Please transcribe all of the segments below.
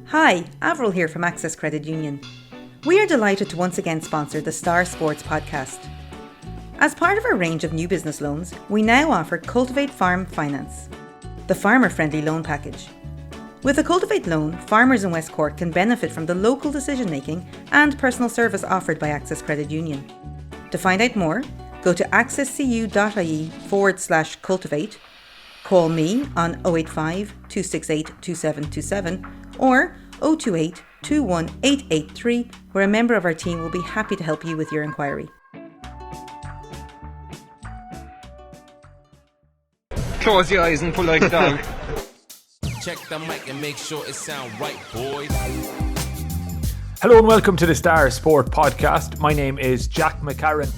Hi, Avril here from Access Credit Union. We are delighted to once again sponsor the Star Sports podcast. As part of our range of new business loans, we now offer Cultivate Farm Finance, the farmer-friendly loan package. With a Cultivate loan, farmers in West Cork can benefit from the local decision-making and personal service offered by Access Credit Union. To find out more, go to accesscu.ie/cultivate, call me on 085 268 2727 or 028 21883, where a member of our team will be happy to help you with your inquiry. Close your eyes and pull like a dog. Check the mic and make sure it sound right, boys. Hello and welcome to the Star Sport podcast. My name is Jack McCarran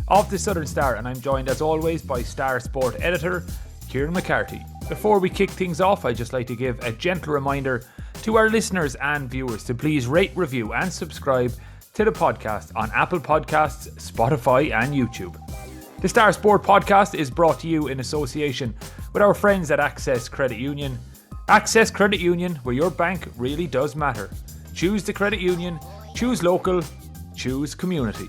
of the Southern Star, and I'm joined as always by Star Sport editor Kieran McCarthy. Before we kick things off, I'd just like to give a gentle reminder to our listeners and viewers to please rate, review and subscribe to the podcast on Apple Podcasts, Spotify and YouTube. The Star Sport podcast is brought to you in association with our friends at Access Credit Union. Access Credit Union, where your bank really does matter. Choose the credit union, choose local, choose community.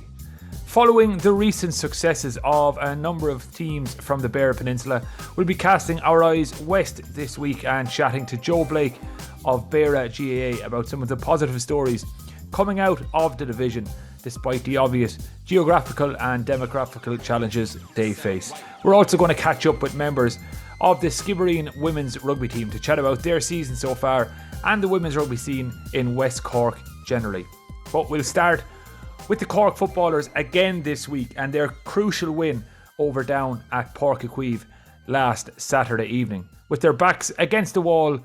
Following the recent successes of a number of teams from the Beara Peninsula, we'll be casting our eyes west this week and chatting to Joe Blake of Beara GAA about some of the positive stories coming out of the division, despite the obvious geographical and demographical challenges they face. We're also going to catch up with members of the Skibbereen Women's Rugby team to chat about their season so far and the women's rugby scene in West Cork generally. But we'll start with the Cork footballers again this week and their crucial win over down at Páirc Uí Chaoimh last Saturday evening. With their backs against the wall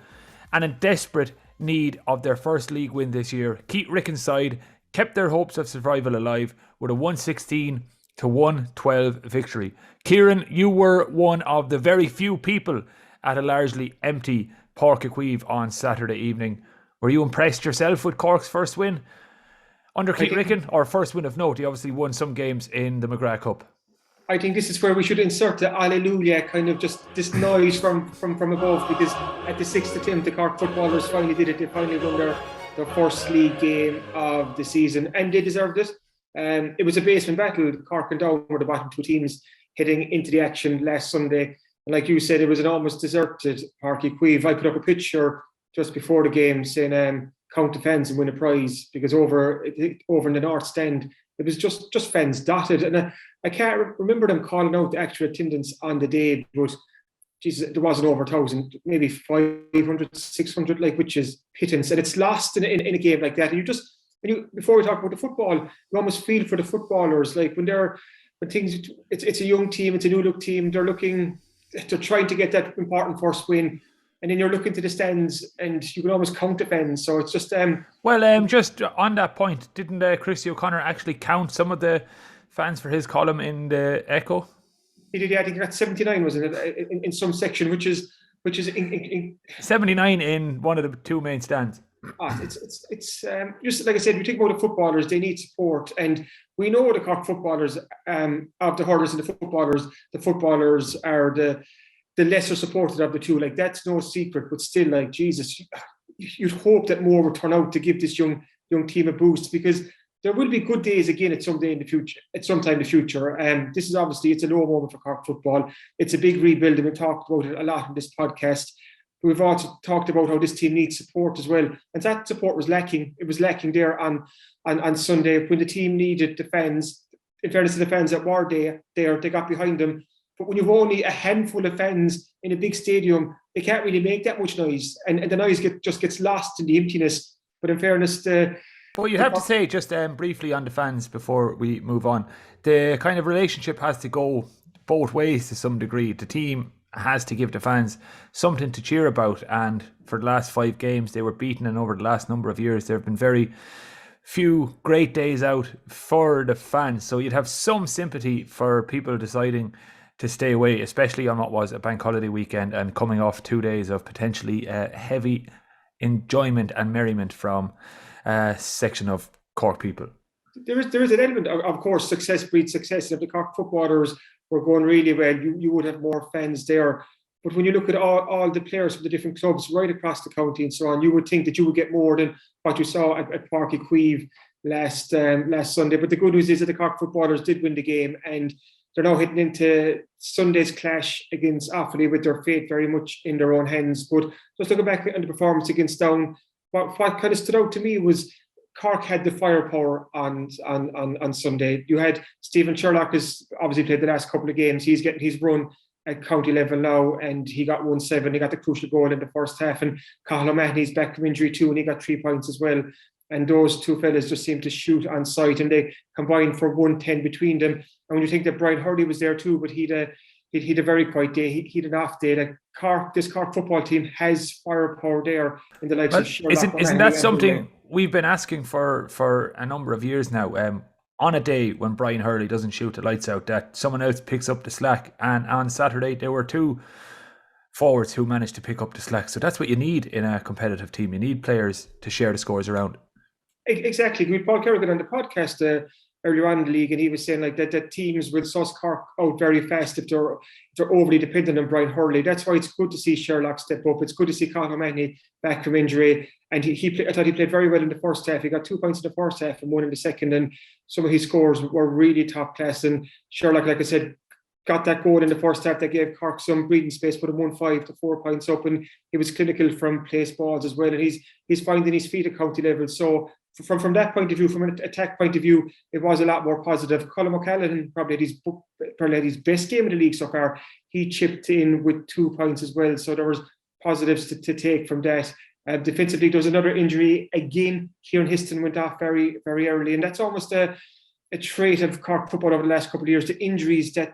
and in desperate need of their first league win this year, Ricken's side kept their hopes of survival alive with a 116-112 victory. Kieran, you were one of the very few people at a largely empty Páirc Uí Chaoimh on Saturday evening. Were you impressed yourself with Cork's first win under Ricken, or first win of note? He obviously won some games in the McGrath Cup. I think this is where we should insert the Alleluia, kind of just this noise from above, because at the sixth attempt, the Cork footballers finally did it. They finally won their first league game of the season, and they deserved it. It was a basement battle. Cork and Down were the bottom two teams heading into the action last Sunday. And like you said, it was an almost deserted Páirc Uí Chaoimh. I put up a picture just before the game saying, count the fans and win a prize, because over in the North Stand, it was just fans dotted. And I can't remember them calling out the actual attendance on the day, but Jesus, there wasn't over 1,000, maybe 500, 600, which is pittance. And it's lost in a game like that. And before we talk about the football, you almost feel for the footballers, when it's a young team, it's a new look team, they're trying to get that important first win. And then you're looking to the stands and you can almost count the fans. So it's just... just on that point, didn't Christy O'Connor actually count some of the fans for his column in the Echo? He did, yeah. I think that's 79, wasn't it, in some section, which is 79 in one of the two main stands. It's just like I said, we think about the footballers, they need support. And we know the Cork footballers, of the hurlers and the footballers are the lesser supported of the two. That's no secret, but still, Jesus, you'd hope that more would turn out to give this young team a boost, because there will be good days again at some time in the future. This is obviously, it's a low moment for Cork football. It's a big rebuild, and we've talked about it a lot in this podcast. We've also talked about how this team needs support as well, and that support was lacking. It was lacking there on Sunday when the team needed the fans. In fairness to the fans that were there, they got behind them. But when you've only a handful of fans in a big stadium, they can't really make that much noise, and the noise just gets lost in the emptiness. But in fairness, but you have to say, just briefly on the fans before we move on, the kind of relationship has to go both ways to some degree. The team has to give the fans something to cheer about, and for the last 5 games they were beaten, and over the last number of years there have been very few great days out for the fans. So you'd have some sympathy for people deciding to stay away, especially on what was a bank holiday weekend and coming off 2 days of potentially heavy enjoyment and merriment from a section of Cork people. There is an element of course, success breeds success. If the Cork footballers were going really well, you would have more fans there. But when you look at all the players from the different clubs right across the county and so on, you would think that you would get more than what you saw at Páirc Uí Chaoimh last Sunday. But the good news is that the Cork footballers did win the game, and they're now heading into Sunday's clash against Offaly with their fate very much in their own hands. But just looking back on the performance against Down, what kind of stood out to me was Cork had the firepower on Sunday. You had Stephen Sherlock has obviously played the last couple of games. He's getting his run at county level now, and he got 1-7. He got the crucial goal in the first half, and Cathal O'Mahony's back from injury too, and he got 3 points as well. And those two fellas just seemed to shoot on sight, and they combined for 110 between them. And when you think that Brian Hurley was there too, but he'd a very quiet day. He'd an off day. This Cork football team has firepower there in the likes of Sherlock. Isn't that something we've been asking for a number of years now? On a day when Brian Hurley doesn't shoot the lights out, that someone else picks up the slack. And on Saturday, there were two forwards who managed to pick up the slack. So that's what you need in a competitive team. You need players to share the scores around. Exactly. We had Paul Kerrigan on the podcast earlier on in the league, and he was saying that teams will suss Cork out very fast if they're overly dependent on Brian Hurley. That's why it's good to see Sherlock step up. It's good to see Cathal O'Mahony back from injury, and I thought he played very well in the first half. He got 2 points in the first half and 1 in the second, and some of his scores were really top class. And Sherlock, like I said, got that goal in the first half that gave Cork some breathing space, put him 1-5 to 4 points up, and he was clinical from place balls as well, and he's finding his feet at county level. So from that point of view, from an attack point of view, it was a lot more positive. Colin O'Callaghan probably had his best game in the league so far. He chipped in with 2 points as well, so there was positives to take from that. Defensively, there was another injury again. Kieran Histon went off very, very early, and that's almost a trait of Cork football over the last couple of years, the injuries that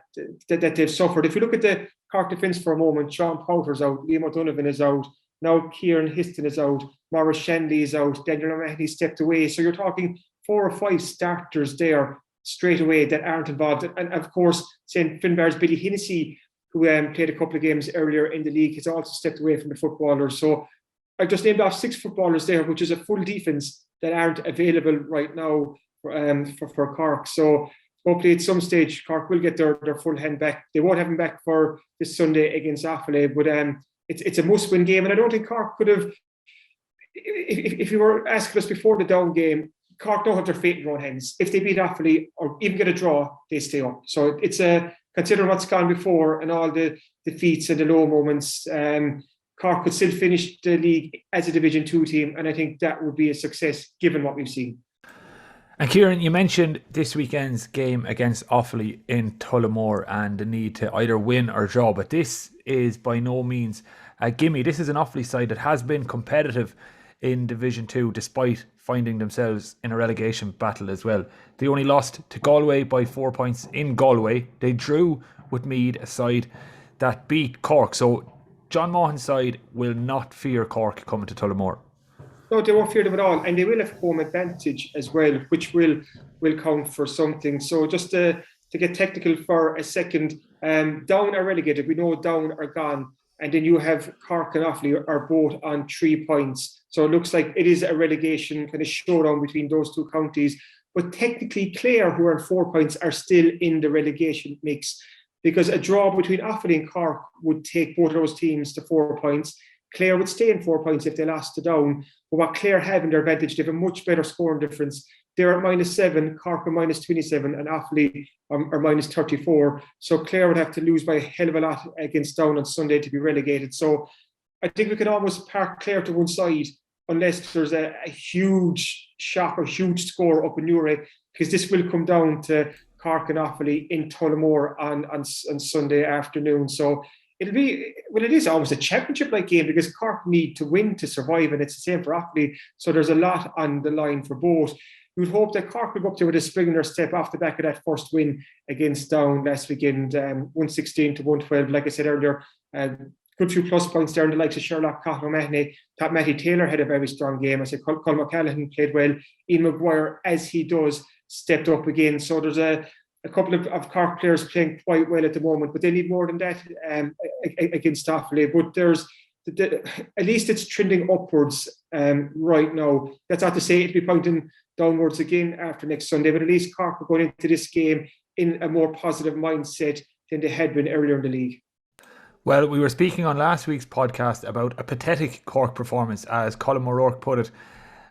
they've suffered. If you look at the Cork defence for a moment, Sean Powter's out, Liam O'Donovan is out, now Kieran Histon is out, Maurice Shanley is out, Daniel O'Mahony stepped away. So you're talking 4 or 5 starters there straight away that aren't involved. And of course, St. Finbarr's Billy Hennessy, who played a couple of games earlier in the league, has also stepped away from the footballers. So I just named off 6 footballers there, which is a full defence that aren't available right now for Cork. So hopefully at some stage Cork will get their full hand back. They won't have him back for this Sunday against Offaly, but it's a must-win game, and I don't think Cork could have. If you were asking us before the Down game, Cork don't have their fate in their own hands. If they beat Offaly or even get a draw, they stay up. So it's considering what's gone before and all the defeats and the low moments, Cork could still finish the league as a Division 2 team, and I think that would be a success given what we've seen. And Kieran, you mentioned this weekend's game against Offaly in Tullamore and the need to either win or draw, but this is by no means a gimme. This is an Offaly side that has been competitive in Division 2 despite finding themselves in a relegation battle as well. They only lost to Galway by 4 points in Galway. They drew with Meath, a side that beat Cork. So John Mahon's side will not fear Cork coming to Tullamore. No, they won't fear them at all, and they will have home advantage as well, which will count for something. So just to get technical for a second, Down are relegated. We know Down are gone, and then you have Cork and Offaly are both on 3 points. So it looks like it is a relegation kind of showdown between those two counties. But technically, Clare, who are on 4 points, are still in the relegation mix, because a draw between Offaly and Cork would take both of those teams to 4 points. Clare would stay in 4 points if they lost to Down. But what Clare have in their advantage, they have a much better scoring difference. They're at -7, Cork are -27, and Offaly are -34. So Clare would have to lose by a hell of a lot against Down on Sunday to be relegated. So I think we can almost park Clare to one side unless there's a huge shock or huge score up in Newry, because this will come down to Cork and Offaly in Tullamore on Sunday afternoon. So it is almost a championship-like game, because Cork need to win to survive, and it's the same for Offaly. So there's a lot on the line for both. We would hope that Cork will go up there with a spring in their step off the back of that first win against Down last weekend, 116 to 112. Like I said earlier, good few plus points there in the likes of Sherlock, Cathal O'Mahony. Thought Matty Taylor had a very strong game. I said Colm O'Callaghan played well. Ian Maguire, as he does, stepped up again. So there's a couple of Cork players playing quite well at the moment, but they need more than that against Offaly. But there's at least it's trending upwards right now. That's not to say it'll be pointing downwards again after next Sunday, but at least Cork are going into this game in a more positive mindset than they had been earlier in the league. Well, we were speaking on last week's podcast about a pathetic Cork performance, as Colin O'Rourke put it,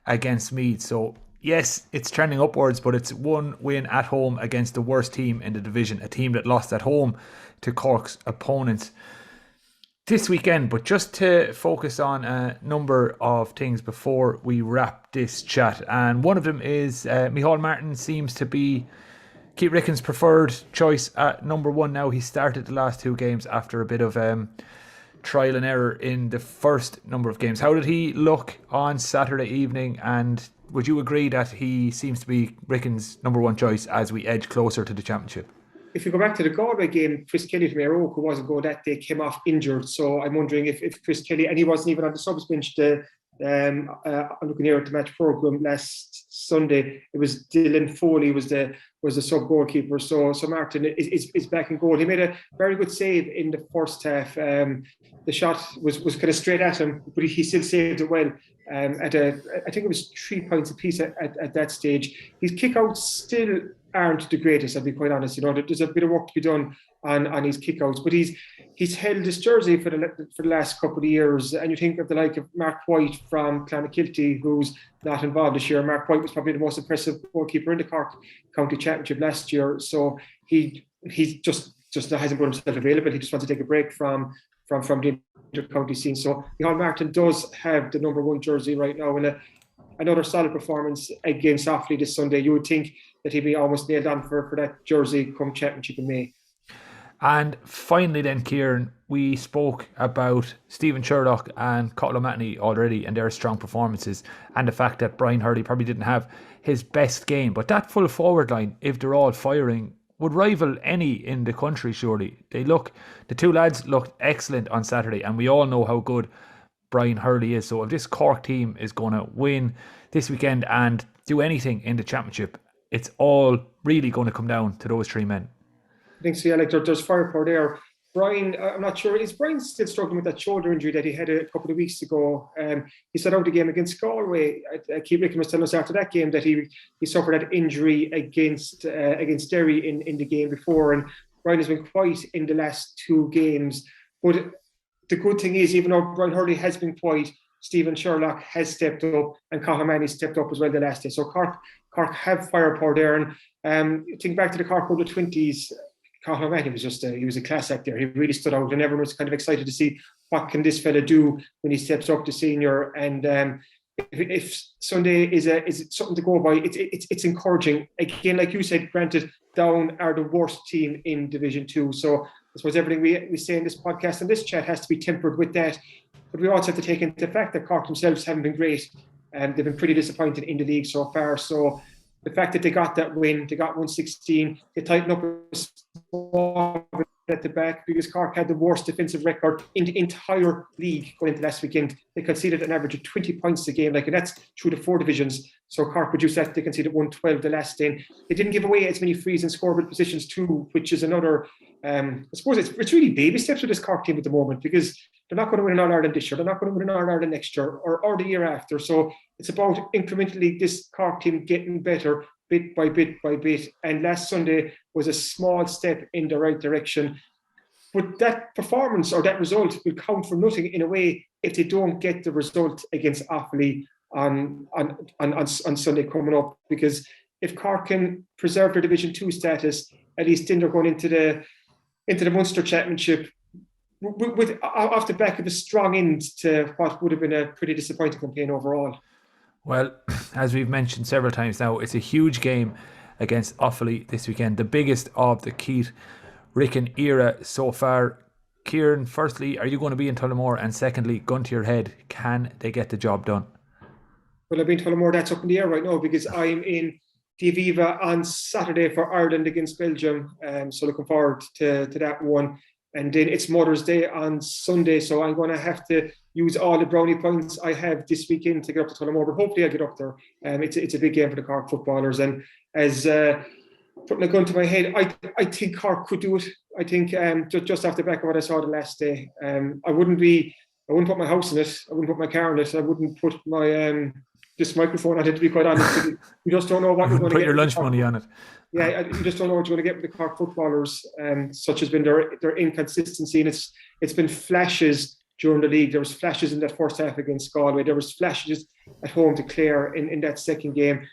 against Meath. So, yes, it's trending upwards, but it's one win at home against the worst team in the division, a team that lost at home to Cork's opponents this weekend. But just to focus on a number of things before we wrap this chat, and one of them is Micheál Martin seems to be Keith Ricken's preferred choice at number one now. He started the last two games after a bit of trial and error in the first number of games. How did he look on Saturday evening, and would you agree that he seems to be Ricken's number one choice as we edge closer to the championship? If you go back to the Galway game, Chris Kelly from Éire Óg, who wasn't good that day, came off injured. So I'm wondering if Chris Kelly, and he wasn't even on the subs bench, I'm looking here at the match programme last Sunday. It was Dylan Foley was the sub goalkeeper. So Martin is back in goal. He made a very good save in the first half. The shot was kind of straight at him, but he still saved it well. I think it was 3 points apiece at that stage. His kickouts still aren't the greatest, I'll be quite honest. There's a bit of work to be done on his kickouts, but he's held his jersey for the last couple of years. And you think of the like of Mark White from Clonakilty, who's not involved this year. Mark White was probably the most impressive goalkeeper in the Cork County Championship last year. So he just hasn't put himself available. He just wants to take a break from the inter-county scene. So Micheál Martin does have the number one jersey right now, and another solid performance against Offaly this Sunday. You would think that he'd be almost nailed on for that jersey come championship in May. And finally then, Kieran, we spoke about Stephen Sherlock and Cottle O'Mahony already and their strong performances, and the fact that Brian Hurley probably didn't have his best game. But that full forward line, if they're all firing, would rival any in the country, surely. The two lads looked excellent on Saturday, and we all know how good Brian Hurley is. So if this Cork team is going to win this weekend and do anything in the championship, it's all really going to come down to those three men. I think so, yeah, like there's firepower there. Brian, I'm not sure, is Brian still struggling with that shoulder injury that he had a couple of weeks ago? He sat out the game against Galway. Keith Ricken was telling us after that game that he suffered that injury against Derry in the game before, and Brian has been quiet in the last two games. But the good thing is, even though Brian Hurley has been quiet, Stephen Sherlock has stepped up, and Cottle O'Mahony stepped up as well the last day. So Cork have firepower there. And think back to the Cork over the 20s. Cottle O'Mahony was he was a class act there. He really stood out, and everyone was kind of excited to see what can this fella do when he steps up to senior. And if Sunday is something to go by, it's encouraging. Again, like you said, granted, Down are the worst team in Division 2. So I suppose everything we say in this podcast and this chat has to be tempered with that. But we also have to take into the fact that Cork themselves haven't been great. They've been pretty disappointed in the league so far. So the fact that they got that win, they got 116, they tightened up at the back, because Cork had the worst defensive record in the entire league going into last weekend. They conceded an average of 20 points a game, and that's through the four divisions. So Cork reduced that. They conceded 112 the last day. They didn't give away as many frees and scoreboard positions too, which is another. I suppose it's really baby steps with this Cork team at the moment, because they're not going to win an All-Ireland this year. They're not going to win an All-Ireland next year or the year after. So it's about incrementally this Cork team getting better bit by bit by bit. And last Sunday was a small step in the right direction. But that performance or that result will count for nothing in a way if they don't get the result against Offaly on Sunday coming up. Because if Cork can preserve their Division 2 status, at least then they're going into the Munster Championship with off the back of a strong end to what would have been a pretty disappointing campaign overall. Well, as we've mentioned several times now, it's a huge game against Offaly this weekend, the biggest of the Keith Ricken era so far. Kieran, firstly, are you going to be in Tullamore? And secondly, gun to your head, can they get the job done? Well, I've been in Tullamore, that's up in the air right now, because I'm in the Aviva on Saturday for Ireland against Belgium. So looking forward to that one. And then it's Mother's Day on Sunday, so I'm going to have to use all the brownie points I have this weekend to get up to Tullamore. But hopefully I'll get up there. It's a big game for the Cork footballers. And as putting a gun to my head, I think Cork could do it. I think just off the back of what I saw the last day, I wouldn't put my house in it. I wouldn't put my car in it. I wouldn't put my this microphone on it, to be quite honest. You just don't know what you're going to Put get. your lunch money on it. Yeah, you just don't know what you're going to get with the Cork footballers. Such has been their inconsistency, and it's been flashes during the league. There was flashes in that first half against Galway. There was flashes at home to Clare in that second game.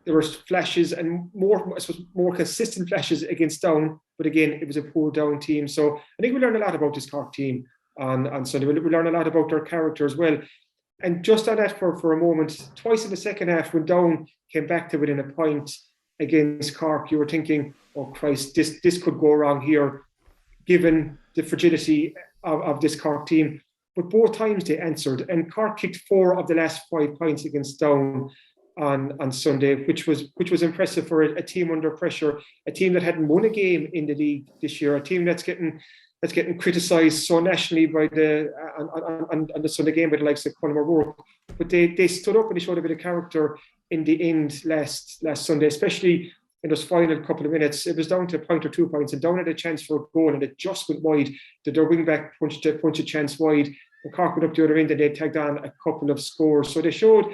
There were flashes and more consistent flashes against Down, but again, it was a poor Down team. So I think we learned a lot about this Cork team on Sunday. We learned a lot about their character as well. And just on that for a moment, twice in the second half, when Down came back to within a point against Cork, you were thinking, oh Christ, this could go wrong here, given the fragility of this Cork team. But both times they answered, and Cork kicked 4 of the last 5 points against Down on Sunday, which was impressive for a team under pressure, a team that hadn't won a game in the league this year, a team that's getting criticised so nationally by on the Sunday game by the likes of Conor O'Rourke. But they stood up and they showed a bit of character in the end last Sunday, especially in those final couple of minutes. It was down to a point or 2 points, and Down had a chance for a goal, and it just went wide. Their wing back punched a chance wide, and Cork went up the other end, and they tagged on a couple of scores. So they showed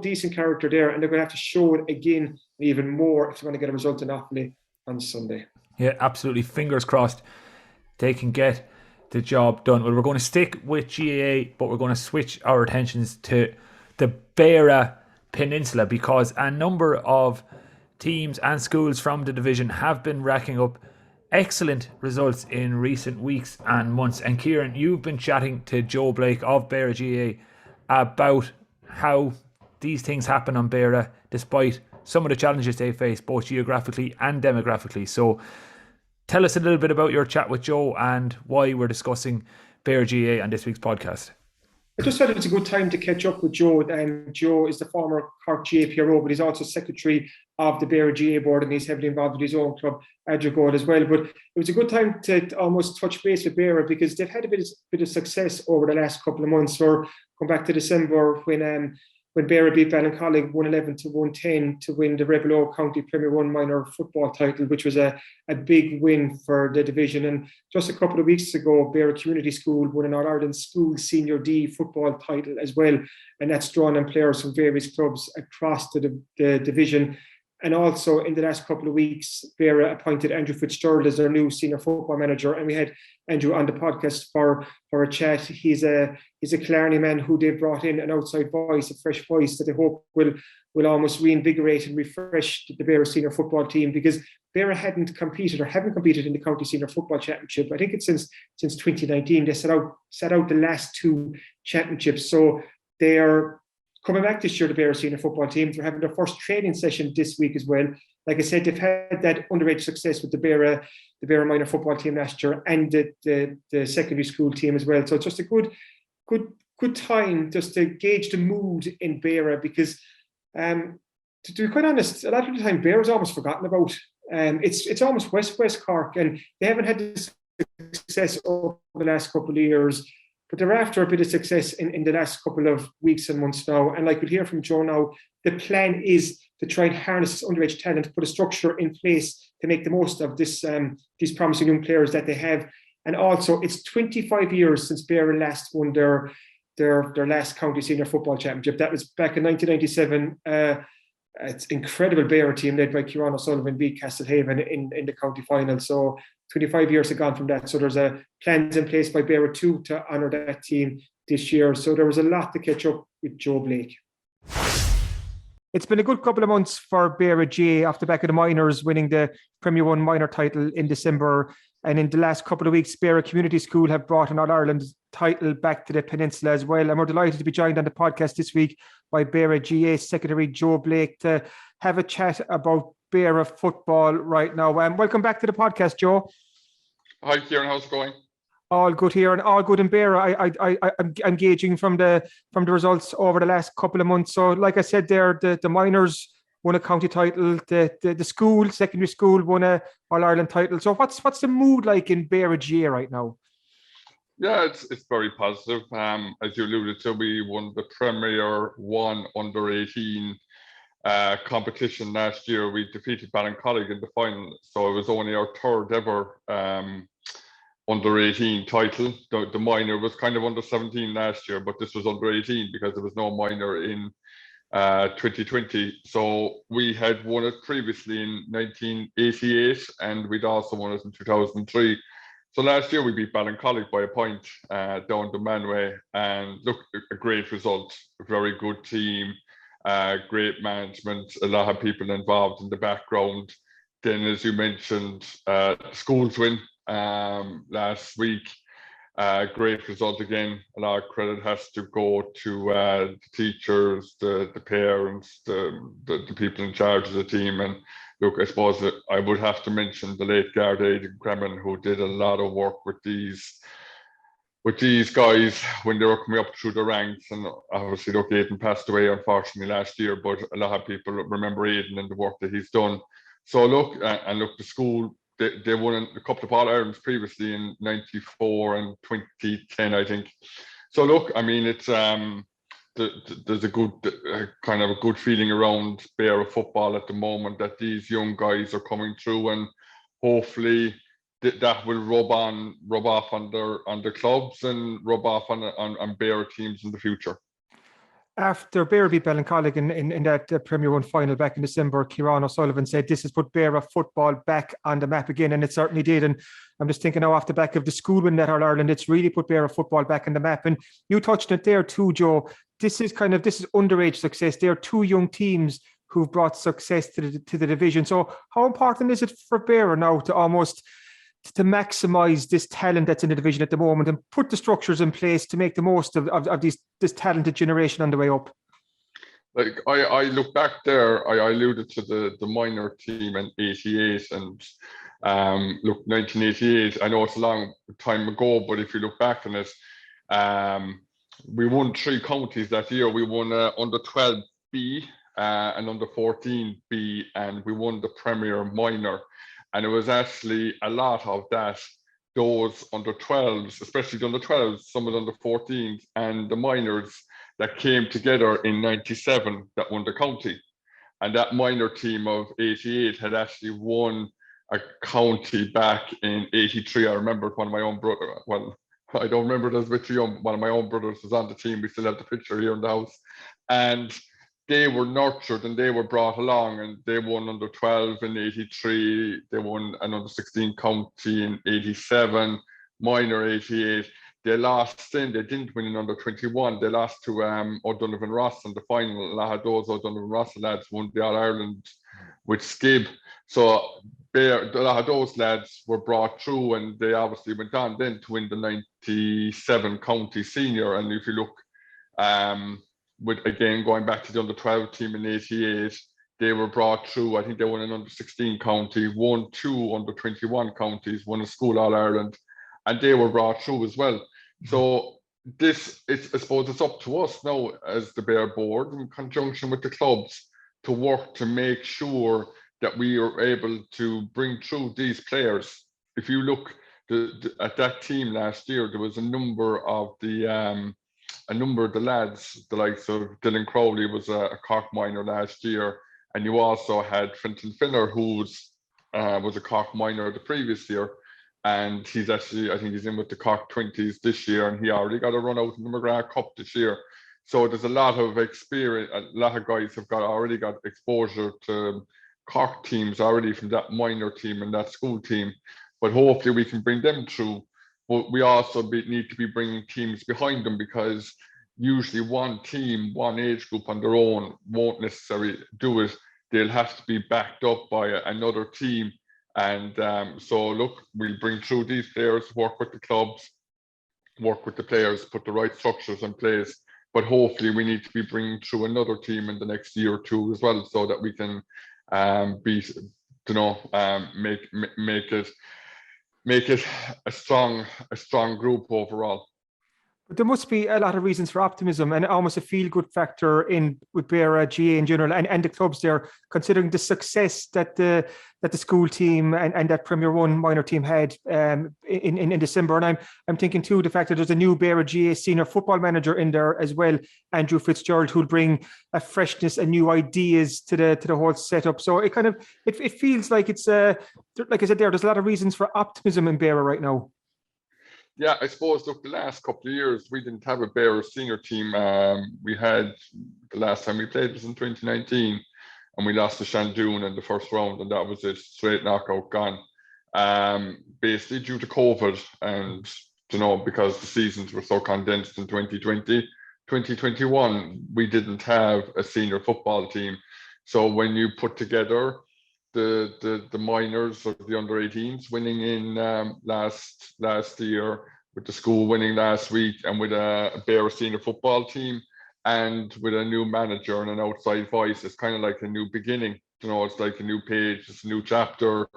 decent character there, and they're going to have to show it again even more if they're going to get a result in Offaly on Sunday. Yeah, absolutely. Fingers crossed they can get the job done. Well, we're going to stick with GAA, but we're going to switch our attentions to the Beara Peninsula, because a number of teams and schools from the division have been racking up excellent results in recent weeks and months. And Kieran, you've been chatting to Joe Blake of Beara GAA about how these things happen on Beara, despite some of the challenges they face, both geographically and demographically. So tell us a little bit about your chat with Joe and why we're discussing Beara GAA on this week's podcast. I just felt it was a good time to catch up with Joe. Joe is the former Cork GAA PRO, but he's also secretary of the Beara GAA board, and he's heavily involved with his own club, Adrigole, as well. But it was a good time to almost touch base with Beara, because they've had a bit of success over the last couple of months. Or come back to December when Beara beat Ballincollig 111-110 to win the Rebel Oak County Premier 1 minor football title, which was a big win for the division. And just a couple of weeks ago, Beara Community School won an All-Ireland School Senior D football title as well. And that's drawn in players from various clubs across the division. And also in the last couple of weeks, Beara appointed Andrew Fitzgerald as their new senior football manager. And we had Andrew on the podcast for a chat. He's a Killarney man who they brought in, an outside voice, a fresh voice that they hope will almost reinvigorate and refresh the Beara senior football team, because Beara haven't competed in the County Senior Football Championship. I think it's since 2019. They set out the last 2 championships. So they are coming back this year, the Beara senior football team. They're having their first training session this week as well. Like I said, they've had that underage success with the Beara minor football team last year, and the secondary school team as well. So it's just a good time just to gauge the mood in Beara, because to be quite honest, a lot of the time Beara's almost forgotten about. It's almost West Cork, and they haven't had this success over the last couple of years. But they're after a bit of success in the last couple of weeks and months now. And like we'll hear from Joe now, the plan is to try and harness this underage talent, put a structure in place to make the most of these promising young players that they have. And also, it's 25 years since Beara last won their last county senior football championship. That was back in 1997. It's incredible Beara team led by Kieran O'Sullivan beat Castlehaven in the county final. So 25 years have gone from that. So there's plans in place by Beara too to honour that team this year. So there was a lot to catch up with Joe Blake. It's been a good couple of months for Beara GAA off the back of the minors winning the Premier 1 minor title in December. And in the last couple of weeks, Beara Community School have brought an All-Ireland title back to the Peninsula as well. And we're delighted to be joined on the podcast this week by Beara GAA Secretary Joe Blake to have a chat about Beara football right now. Welcome back to the podcast, Joe. Hi, Kieran. How's it going? All good here and all good in Beara. I'm gauging from the results over the last couple of months. So, like I said, there the minors won a county title. The secondary school won a All-Ireland title. So, what's the mood like in Beara GAA right now? Yeah, it's very positive. As you alluded to, we won the Premier 1 under-18 competition last year. We defeated Ballincollig in the final, so it was only our third ever under-18 title. The minor was kind of under-17 last year, but this was under-18 because there was no minor in 2020. So we had won it previously in 1988, and we'd also won it in 2003. So last year we beat Ballincollig by a point down the Manway, and look, a great result, a very good team, great management, a lot of people involved in the background. Then, as you mentioned, the schools win last week. Great result again. A lot of credit has to go to the teachers, the parents, the people in charge of the team. And look, I suppose that I would have to mention the late Garda Kremen, who did a lot of work with these guys when they were coming up through the ranks. And obviously, look, Aidan passed away unfortunately last year, but a lot of people remember Aidan and the work that he's done. So look, the school, they won a couple of All-Irelands previously in 94 and 2010, I think. So look, I mean, it's there's a good kind of a good feeling around Beara football at the moment, that these young guys are coming through, and hopefully that will rub off on their clubs and rub off on Beara teams in the future. After Beara beat Ballincollig in that Premier 1 final back in December, Kieran O'Sullivan said this has put Beara football back on the map again, and it certainly did. And I'm just thinking now, off the back of the school win at All-Ireland, it's really put Beara football back on the map. And you touched on it there too, Joe. This is underage success. There are two young teams who've brought success to the division. So how important is it for Beara now to maximise this talent that's in the division at the moment and put the structures in place to make the most of this talented generation on the way up? Like I look back there, I alluded to the minor team in 88, and look, 1988, I know it's a long time ago, but if you look back on it, we won 3 counties that year. We won under 12B and under 14B, and we won the Premier Minor. And it was actually a lot of those under 12s, especially the under 12s, some of the under 14s, and the minors that came together in 97 that won the county. And that minor team of 88 had actually won a county back in 83. I remember one of my own brother, well, I don't remember it as a bit too young. One of my own brothers was on the team. We still have the picture here in the house. And they were nurtured and they were brought along, and they won under 12 in 83. They won an under 16 county in 87, minor 88. They lost then, they didn't win in under 21. They lost to O'Donovan Ross in the final. A lot of those O'Donovan Ross lads won the All-Ireland with Skib. So a lot of those lads were brought through, and they obviously went on then to win the 97 county senior. And if you look, with again going back to the under 12 team in 88, they were brought through. I think they won an under 16 county, won 2 under 21 counties, won a school All-Ireland, and they were brought through as well. So I suppose it's up to us now as the Beara board, in conjunction with the clubs, to work to make sure that we are able to bring through these players. If you look at that team last year, there was a number of the lads, the likes of Dylan Crowley was a Cork minor last year, and you also had Fenton Finner, who was a Cork minor the previous year, and he's actually, I think he's in with the Cork 20s this year, and he already got a run out in the McGrath Cup this year. So there's a lot of experience, a lot of guys have already got exposure to Cork teams already from that minor team and that school team, but hopefully we can bring them through. But we also need to be bringing teams behind them, because usually one team, one age group on their own won't necessarily do it. They'll have to be backed up by another team. And so look, we'll bring through these players, work with the clubs, work with the players, put the right structures in place. But hopefully we need to be bringing through another team in the next year or two as well, so that we can make it a strong group overall. But there must be a lot of reasons for optimism and almost a feel-good factor with Beara GAA in general and the clubs there, considering the success that the school team and that Premier 1 minor team had in December. And I'm thinking too, the fact that there's a new Beara GAA senior football manager in there as well, Andrew Fitzgerald, who'll bring a freshness and new ideas to the whole setup. So it feels like it's like I said there's a lot of reasons for optimism in Beara right now. Yeah, I suppose, look, the last couple of years, we didn't have a Beara senior team. We had the last time we played was in 2019, and we lost to Shandoon in the first round, and that was it, straight knockout, gone. Basically due to COVID, and because the seasons were so condensed in 2020. 2021, we didn't have a senior football team. So when you put together the minors or the under 18s winning in last year, with the school winning last week, and with a Beara senior football team, and with a new manager and an outside voice, it's kind of like a new beginning. It's like a new page, it's a new chapter.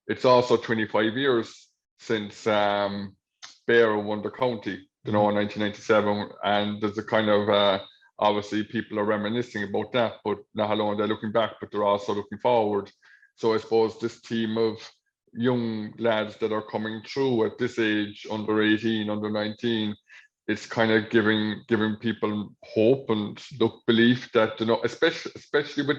It's also 25 years since Beara won the county, in 1997, and there's a kind of obviously people are reminiscing about that, but not alone they're looking back, but they're also looking forward. So I suppose this team of young lads that are coming through at this age, under 18, under 19, it's kind of giving people hope and belief that, especially with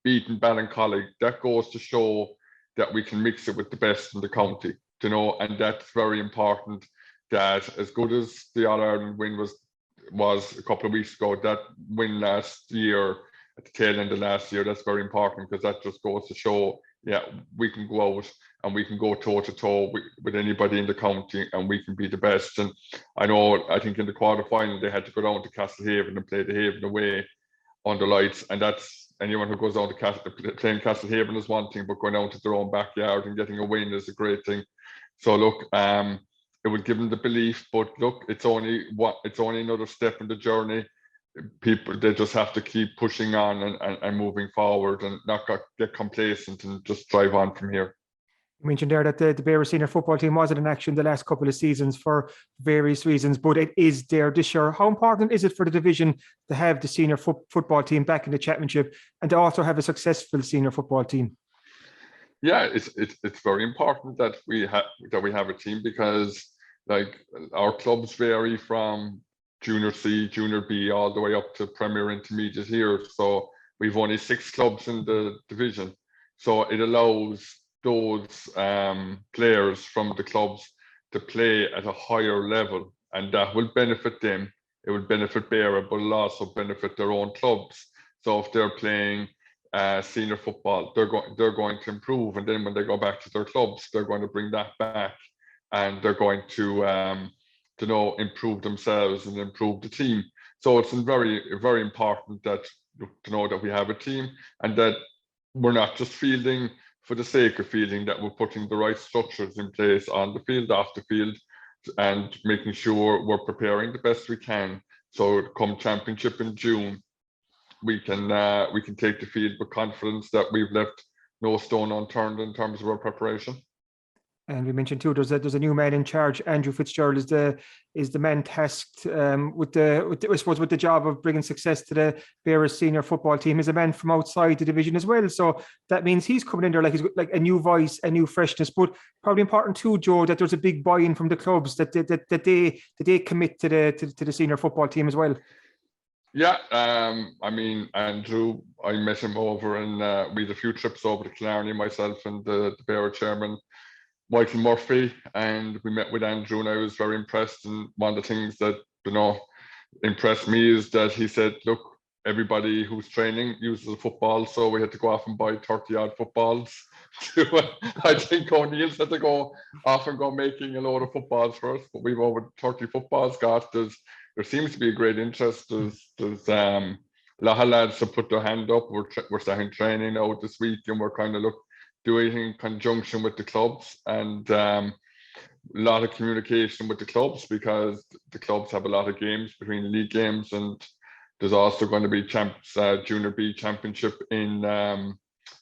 beating Ballincollig, that goes to show that we can mix it with the best in the county, and that's very important. That as good as the All-Ireland win was a couple of weeks ago, that win last year, at the tail end of last year, that's very important, because that just goes to show, we can go out and we can go toe-to-toe with anybody in the county, and we can be the best. And I think in the quarter-final, they had to go down to Castlehaven and play the Haven away under lights, and that's, anyone who goes down to playing Castlehaven is one thing, but going out to their own backyard and getting a win is a great thing. So look, it would give them the belief, but look, it's only another step in the journey. People, they just have to keep pushing on and moving forward, and not get complacent, and just drive on from here. You mentioned there that the Beara senior football team wasn't in action the last couple of seasons for various reasons, but it is there this year. How important is it for the division to have the senior football team back in the championship, and to also have a successful senior football team? Yeah, it's very important that we have a team, because like our clubs vary from junior C, junior B, all the way up to Premier Intermediate here. So we've only 6 clubs in the division. So it allows those players from the clubs to play at a higher level, and that will benefit them. It will benefit Beara, but it'll also benefit their own clubs. So if they're playing senior football, they're going to improve, and then when they go back to their clubs, they're going to bring that back, and they're going to improve themselves and improve the team. So it's very, very important that that we have a team, and that we're not just fielding for the sake of fielding, that we're putting the right structures in place on the field, off the field, and making sure we're preparing the best we can. So come championship in June, we can take the field with confidence that we've left no stone unturned in terms of our preparation. And we mentioned too, there's a new man in charge. Andrew Fitzgerald is the man tasked with the job of bringing success to the Beara senior football team. He's a man from outside the division as well, so that means he's coming in there like he's got like a new voice, a new freshness. But probably important too, Joe, that there's a big buy-in from the clubs that they commit to the senior football team as well. Yeah, I mean, Andrew, I met him over, and we had a few trips over to Killarney, myself and the Beara chairman, Michael Murphy, and we met with Andrew, and I was very impressed. And one of the things that impressed me is that he said, look, everybody who's training uses a football, so we had to go off and buy 30 odd footballs. I think O'Neill's had to go off and go making a load of footballs for us, but we've over 30 footballs got. There seems to be a great interest. There's a lot of lads have put their hand up. We're starting training out this week, and we're kind of doing it in conjunction with the clubs, and a lot of communication with the clubs, because the clubs have a lot of games between the league games, and there's also going to be Junior B Championship in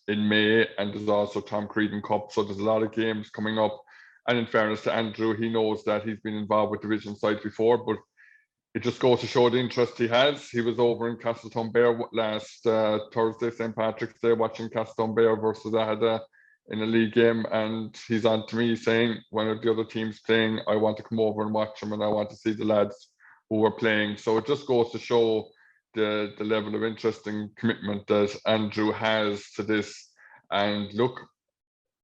May, and there's also Tom Creedon Cup, so there's a lot of games coming up. And in fairness to Andrew, he knows that he's been involved with division side before, but it just goes to show the interest he has. He was over in Castletownbere last Thursday, St. Patrick's Day, watching Castletownbere versus Ahada in a league game, and he's on to me saying, one of the other teams playing, I want to come over and watch them, and I want to see the lads who are playing. So it just goes to show the level of interest and commitment that Andrew has to this. And look,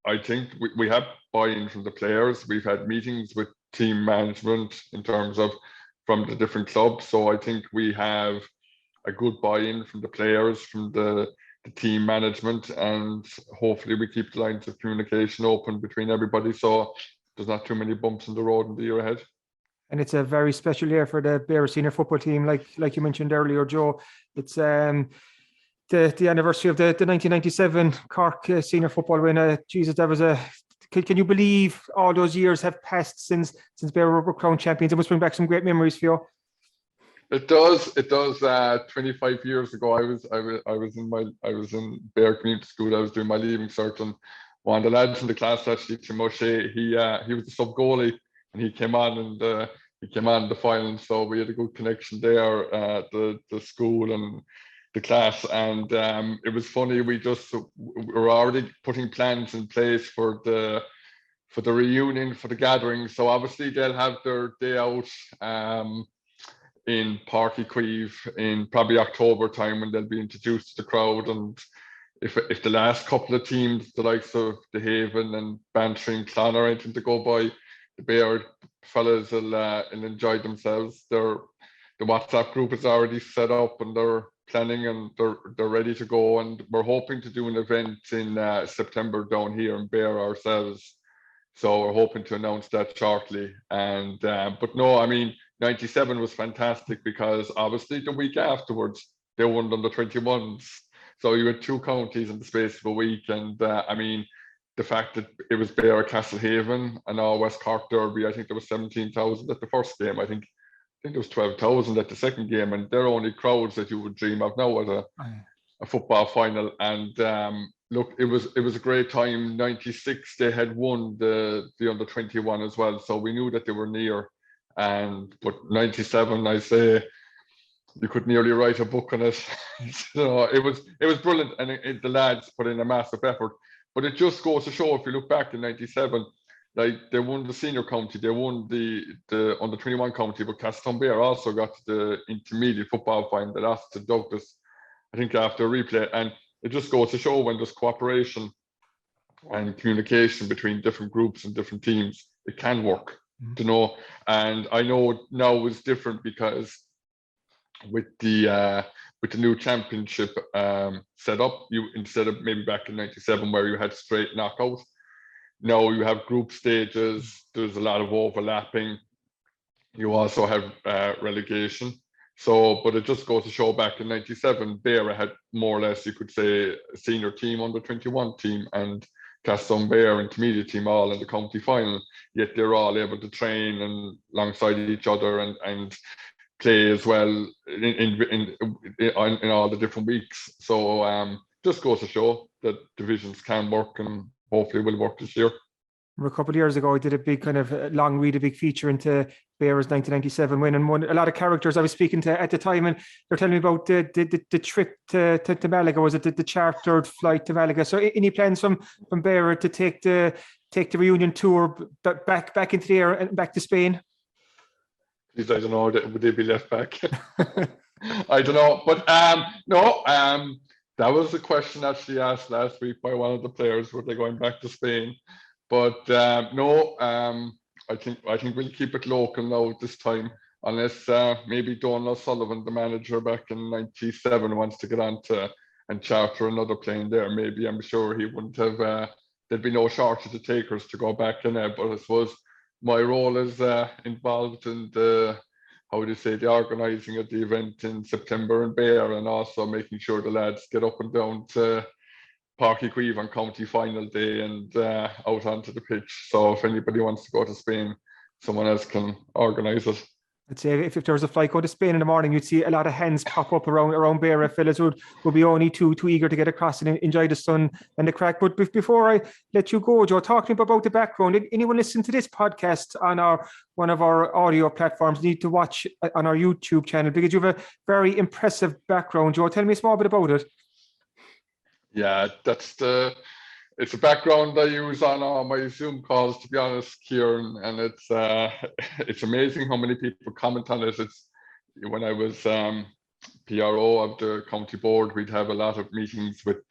I think we have buy-in from the players. We've had meetings with team management in terms of from the different clubs. So I think we have a good buy-in from the players, from the team management, and hopefully we keep the lines of communication open between everybody so there's not too many bumps in the road in the year ahead. And it's a very special year for the Beara senior football team, like you mentioned earlier, Joe. It's the anniversary of the 1997 Cork senior football win. Jesus, that was can you believe all those years have passed since Beara were crowned champions? It must bring back some great memories for you. It does. 25 years ago, I was in Beara Community School. I was doing my leaving cert, and one of the lads in the class, actually, Tim O'Shea, he was the sub goalie, and he came on in the final. So we had a good connection there, the school and the class, and it was funny. We were already putting plans in place for the reunion, for the gathering. So obviously they'll have their day out in Páirc Uí Chaoimh in probably October time, when they'll be introduced to the crowd. And if the last couple of teams, the likes of the Haven and Bantry and Clon, are anything to go by, the Beara fellas will enjoy themselves. The WhatsApp group is already set up and they're planning and they're ready to go. And we're hoping to do an event in September down here in Beara ourselves. So we're hoping to announce that shortly. And but no, I mean, 97 was fantastic because obviously the week afterwards they won under 21s. So you had two counties in the space of a week, and I mean, the fact that it was Beara Castlehaven and all West Cork Derby, I think there was 17,000 at the first game. I think there was 12,000 at the second game, and they're only crowds that you would dream of now at a football final. And look, it was a great time. 96, they had won the under 21 as well, so we knew that they were near. But 97, I say, you could nearly write a book on it. So it was brilliant, and the lads put in a massive effort. But it just goes to show, if you look back in 97, like they won the senior county, they won the under 21 county, but Castletownbere also got to the intermediate football final. They lost to Douglas, I think, after a replay. And it just goes to show, when there's cooperation and communication between different groups and different teams, it can work. You know, and I know now is different because with the new championship set up, you, instead of maybe back in 97 where you had straight knockout, now you have group stages. There's a lot of overlapping. You also have relegation. So, but it just goes to show, back in 97, Beara had more or less, you could say, a senior team, under 21 team, and Castletownbere intermediate team all in the county final, yet they're all able to train and alongside each other and play as well in all the different weeks. So just goes to show that divisions can work, and hopefully will work this year. A couple of years ago, I did a big kind of long read, a big feature into Beara's 1997 win, and a lot of characters I was speaking to at the time, and they're telling me about the trip to Malaga. Was it the chartered flight to Malaga? So any plans from Beara to take the reunion tour back into the air and back to Spain? Please, I don't know, would they be left back? I don't know, but no. That was a question actually asked last week by one of the players. Were they going back to Spain? But no, I think we'll keep it local now this time, unless maybe Donald Sullivan, the manager back in 97, wants to get on to and charter another plane there. Maybe, I'm sure he wouldn't have, there'd be no shortage of takers to go back in there. But I suppose my role is involved in the organising of the event in September in Beara, and also making sure the lads get up and down to Páirc Uí Chaoimh on county final day and out onto the pitch. So if anybody wants to go to Spain, someone else can organise it. I'd say if there was a flight going to Spain in the morning, you'd see a lot of hands pop up around Beara. Fellas would be only too eager to get across and enjoy the sun and the crack. But before I let you go, Joe, talk to me about the background. Anyone listening to this podcast on one of our audio platforms need to watch on our YouTube channel, because you have a very impressive background. Joe, tell me a small bit about it. Yeah, it's a background I use on all my Zoom calls, to be honest, Kieran, and it's amazing how many people comment on it. It's when I was PRO of the county board, we'd have a lot of meetings with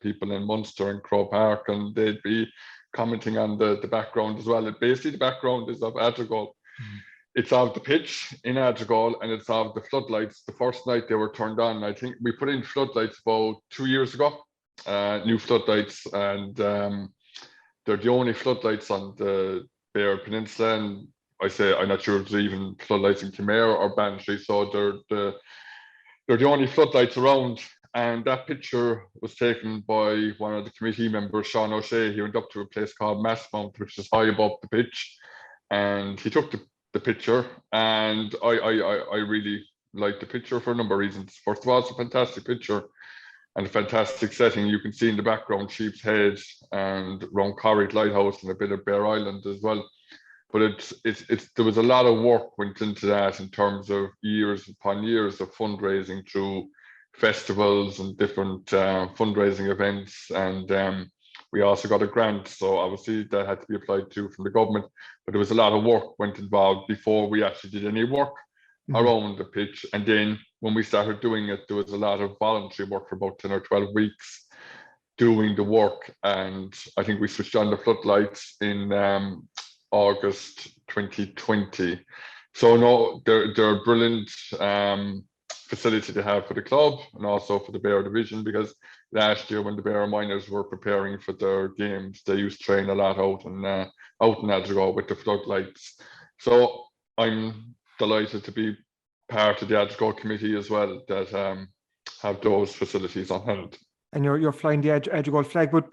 people in Munster and Croke Park, and they'd be commenting on the background as well. Basically, the background is of Adrigole. it's of the pitch in Adrigal, and it's of the floodlights. The first night they were turned on, I think we put in floodlights about 2 years ago, new floodlights, and they're the only floodlights on the Beara Peninsula, and I'm not sure if there's even floodlights in Kimera or Bantry, so they're the only floodlights around. And that picture was taken by one of the committee members, Sean O'Shea. He went up to a place called Massmount, which is high above the pitch, and he took the picture, and I really like the picture for a number of reasons. First of all, it's a fantastic picture and a fantastic setting. You can see in the background Sheep's Head and round Corrick Lighthouse and a bit of Bear Island as well. But there was a lot of work went into that in terms of years upon years of fundraising through festivals and different fundraising events, and we also got a grant, so obviously that had to be applied to from the government. But there was a lot of work went involved before we actually did any work around the pitch. And then when we started doing it, there was a lot of voluntary work for about 10 or 12 weeks doing the work. And I think we switched on the floodlights in August 2020. So no, they're a brilliant facility to have for the club and also for the Beara division, because last year when the Beara minors were preparing for their games, they used to train a lot out in Adrigal with the floodlights. So I'm delighted to be part of the Adrigal committee as well, that have those facilities on hand. And you're flying the Adrigal flag. But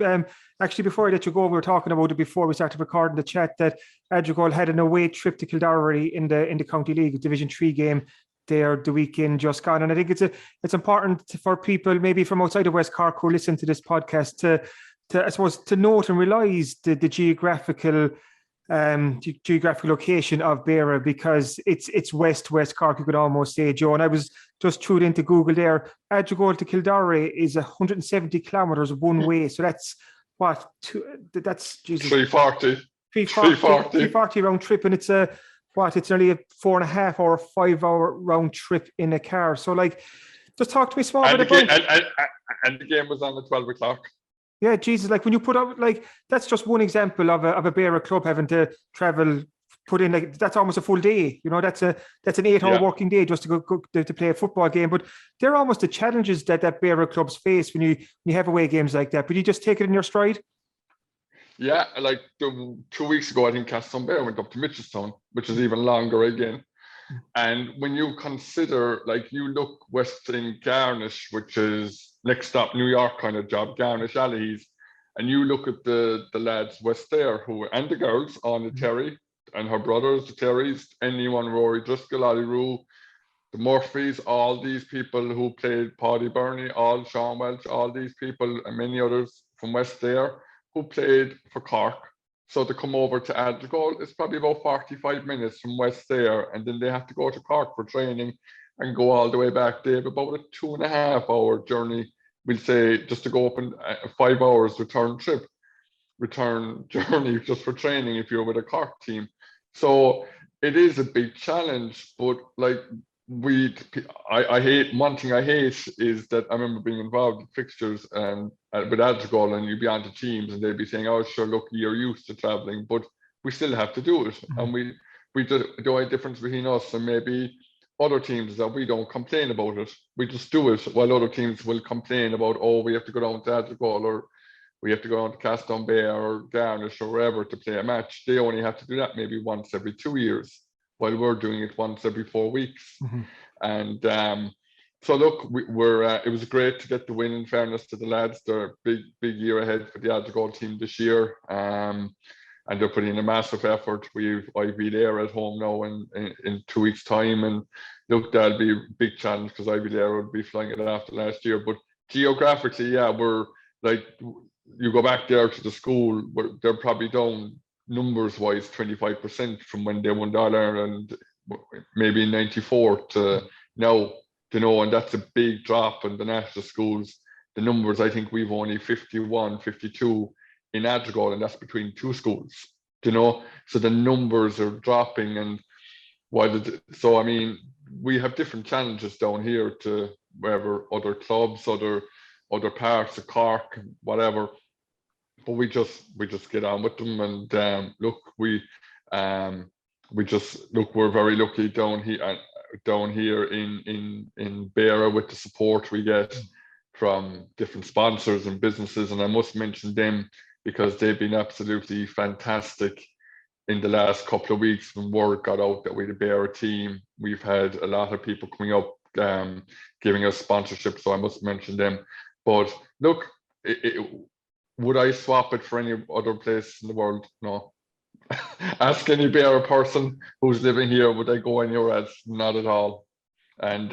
actually, before I let you go, we were talking about it before we started recording the chat, that Adrigal had an away trip to Kildare in the County League Division 3 game there the weekend just gone. And I think it's important for people maybe from outside of West Cork who listen to this podcast to I suppose to note and realise the geographical location of Beara, because it's West Cork, you could almost say, Joe. And I was just threw it into Google there. Adrigal to Kildare is 170 kilometres one way, so that's what that's Jesus, 340 round trip, and it's it's nearly a 4.5 hour, 5 hour round trip in a car. So just talk to me small bit about. And the game was on at 12 o'clock. Yeah, Jesus, when you put out, that's just one example of a Beara club having to travel, put in, that's almost a full day. That's an 8 hour working day just to go to play a football game. But they're almost the challenges that Beara clubs face when you have away games like that. But you just take it in your stride. Yeah, 2 weeks ago, I think Castletownbere went up to Mitchelstown, which is even longer again. And when you consider, you look west in Garnish, which is next stop New York kind of job, Garnish Alleys, and you look at the lads west there and the girls on the Terry and her brothers, the Terrys, anyone, Rory Driscoll, Ollie Rue, the Murphys, all these people who played Paddy Burney, all Sean Welch, all these people and many others from west there who played for Cork. So to come over to Adrigal, it's probably about 45 minutes from west there, and then they have to go to Cork for training and go all the way back. They have about a 2.5 hour journey, we'll say, just to go up in 5 hours return journey just for training if you're with a Cork team. So it is a big challenge, but I hate, one thing I hate is that I remember being involved in fixtures and with Adrigal, and you'd be on to teams and they'd be saying, oh sure, look, you're used to traveling, but we still have to do it. And we do a difference between us and maybe other teams, that we don't complain about it, we just do it, while other teams will complain about, oh, we have to go down to Adrigal, or we have to go down to Castletownbere or Garnish or wherever to play a match. They only have to do that maybe once every 2 years, while we're doing it once every 4 weeks. And so look, it was great to get the win, in fairness to the lads. They're a big year ahead for the Adrigal team this year, and they're putting in a massive effort. We've Ivy Lair at home now in 2 weeks' time, and look, that'll be a big challenge because Ivy Lair will be flying it after last year. But geographically, yeah, we're you go back there to the school, they're probably down numbers-wise 25% from when they won the All-Ireland, maybe in '94 to now, and that's a big drop in the national schools. The numbers, I think we've only 51, 52 in Adrigal, and that's between two schools, so the numbers are dropping. And so I mean, we have different challenges down here to wherever other clubs, other parts of Cork, whatever, but we just get on with them. And look, we just look, we're very lucky down here in Beara with the support we get from different sponsors and businesses, and I must mention them because they've been absolutely fantastic in the last couple of weeks. When word got out that we're the Beara team, we've had a lot of people coming up giving us sponsorship, so I must mention them. But look, would I swap it for any other place in the world? No. Ask any Beara person who's living here, would I go anywhere else? Not at all. And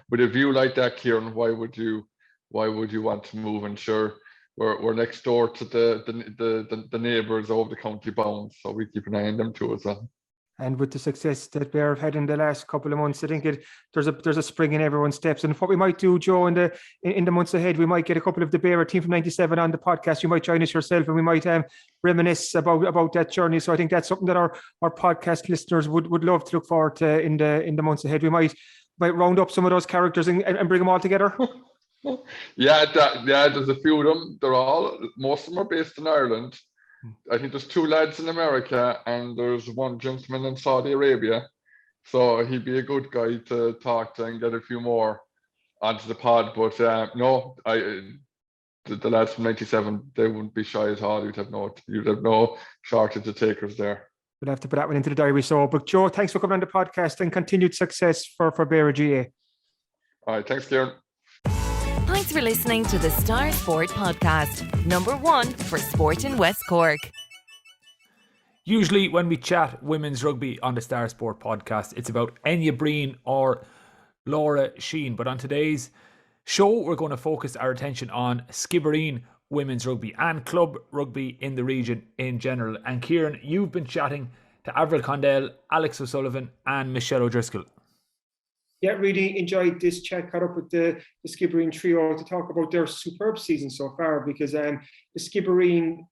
with a view like that, Kieran, why would you want to move? And sure, we're next door to the neighbours over the county bounds, so we keep an eye on them too as well. And with the success that Beara have had in the last couple of months, I think there's a spring in everyone's steps. And what we might do, Joe, in the months ahead, we might get a couple of the Beara team from '97 on the podcast. You might join us yourself, and we might reminisce about that journey. So I think that's something that our podcast listeners would love to look forward to in the months ahead. We might round up some of those characters and bring them all together. Yeah, there's a few of them. Most of them are based in Ireland. I think there's 2 lads in America and there's 1 gentleman in Saudi Arabia. So he'd be a good guy to talk to and get a few more onto the pod. But no, the lads from '97, they wouldn't be shy at all. You'd have no shortage of takers there. We'll have to put that one into the diary. So, but Joe, thanks for coming on the podcast and continued success for Beara GAA. All right, thanks, Kieran. Thanks for listening to the Star Sport Podcast, #1 for sport in West Cork. Usually when we chat women's rugby on the Star Sport Podcast, it's about Enya Breen or Laura Sheen. But on today's show, we're going to focus our attention on Skibbereen Women's Rugby and club rugby in the region in general. And Kieran, you've been chatting to Avril Condell, Alex O'Sullivan and Michelle O'Driscoll. Yeah, really enjoyed this chat. Caught up with the Skibbereen trio to talk about their superb season so far, because the Skibbereen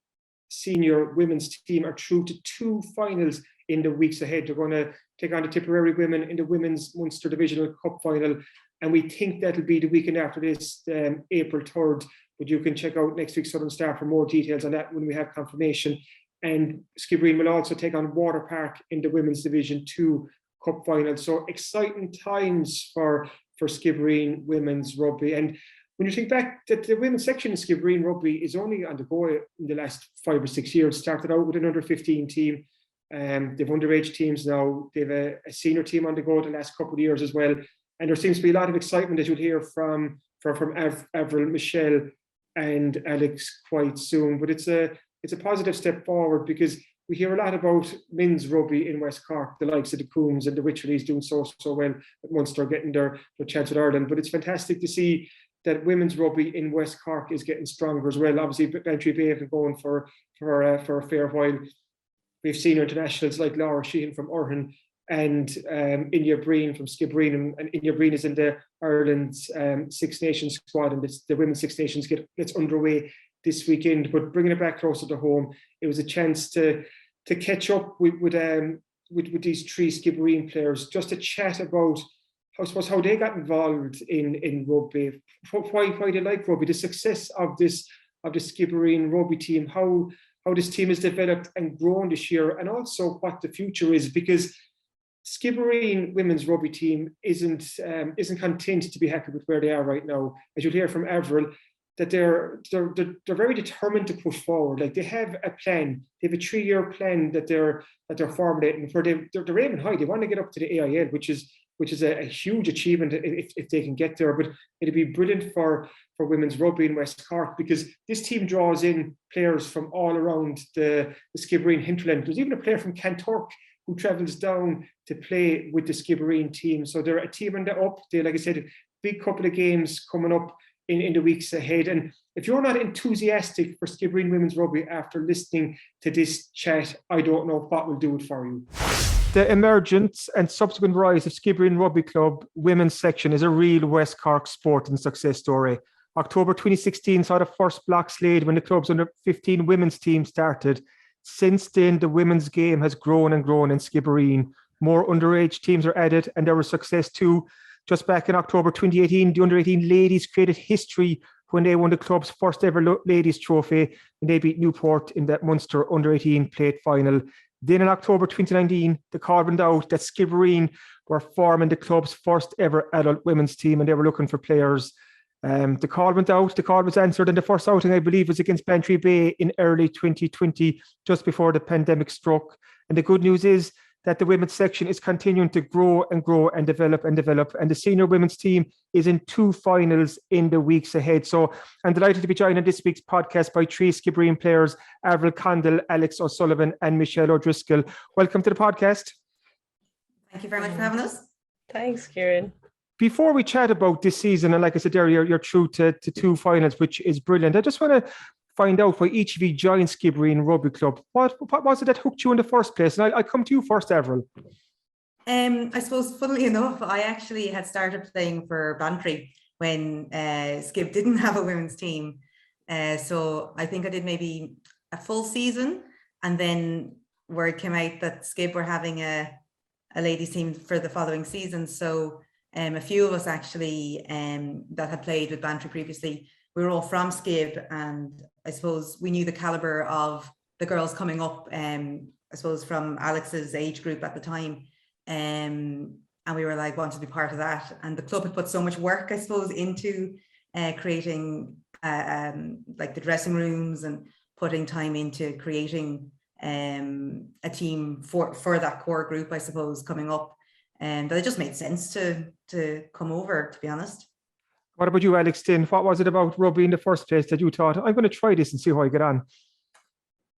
senior women's team are through to 2 finals in the weeks ahead. They're going to take on the Tipperary Women in the Women's Munster Divisional Cup final, and we think that'll be the weekend after this, April 3rd. But you can check out next week's Southern Star for more details on that when we have confirmation. And Skibbereen will also take on Water Park in the Women's Division 2 Cup final. So exciting times for Skibbereen women's rugby. And when you think back, that the women's section in Skibbereen rugby is only on the go in the last 5 or 6 years. Started out with an under 15 team. They've underage teams now. They've a senior team on the go the last couple of years as well. And there seems to be a lot of excitement that you'll hear from Avril, Michelle and Alex quite soon. But it's a positive step forward, because we hear a lot about men's rugby in West Cork, the likes of the Coombs and the Wycherleys doing so well at Munster, getting their chance with Ireland. But it's fantastic to see that women's rugby in West Cork is getting stronger as well. Obviously, Bantry Bay have been going for a fair while. We've seen internationals like Laura Sheehan from Urhan and Enya Breen from Skibbereen. And Enya Breen is in the Ireland's Six Nations squad, and the Women's Six Nations gets underway this weekend. But bringing it back closer to home, it was a chance to catch up with these 3 Skibbereen players, just to chat about how they got involved in rugby, why they like rugby, the success of the Skibbereen rugby team, how this team has developed and grown this year, and also what the future is, because Skibbereen women's rugby team isn't content to be happy with where they are right now. As you'll hear from Avril, that they're very determined to push forward. Like, they have a plan. They have a 3-year plan that they're formulating, where they're aiming high. They want to get up to the AIL, which is a huge achievement if they can get there. But it'd be brilliant for women's rugby in West Cork, because this team draws in players from all around the Skibbereen hinterland. There's even a player from Kanturk who travels down to play with the Skibbereen team. So they're a team on the up. They, like I said, big couple of games coming up in the weeks ahead. And if you're not enthusiastic for Skibbereen women's rugby after listening to this chat, I don't know what will do it for you. The emergence and subsequent rise of Skibbereen Rugby Club women's section is a real West Cork sport and success story. October 2016 saw the first blocks laid when the club's under 15 women's team started. Since then, the women's game has grown and grown in Skibbereen. More underage teams are added, and there was success too. Just back in October 2018, the under-18 ladies created history when they won the club's first ever ladies trophy, and they beat Newport in that Munster under-18 plate final. Then in October 2019, the call went out that Skibbereen were forming the club's first ever adult women's team, and they were looking for players. The call went out, the call was answered, and the first outing, I believe, was against Bantry Bay in early 2020, just before the pandemic struck. And the good news is that the women's section is continuing to grow and grow and develop. And the senior women's team is in 2 finals in the weeks ahead. So I'm delighted to be joined on this week's podcast by 3 Skibbereen players, Avril Condell, Alex O'Sullivan and Michelle O'Driscoll. Welcome to the podcast. Thank you very much for having us. Thanks, Kieran. Before we chat about this season, and like I said there, you're through to 2 finals, which is brilliant. I just want to find out why each of you joined Skibbereen Rugby Club. What was it that hooked you in the first place? And I come to you first, Avril. I suppose, funnily enough, I actually had started playing for Bantry when Skib didn't have a women's team. So I think I did maybe a full season, and then word came out that Skib were having a ladies team for the following season. So a few of us actually that had played with Bantry previously, we were all from Skib, and I suppose we knew the caliber of the girls coming up, I suppose from Alex's age group at the time. And we were like, wanted to be part of that. And the club had put so much work, I suppose, into creating like the dressing rooms and putting time into creating a team for that core group, I suppose, coming up. And that it just made sense to come over, to be honest. What about you, Alex? Then what was it about rugby in the first place that you thought, I'm going to try this and see how I get on?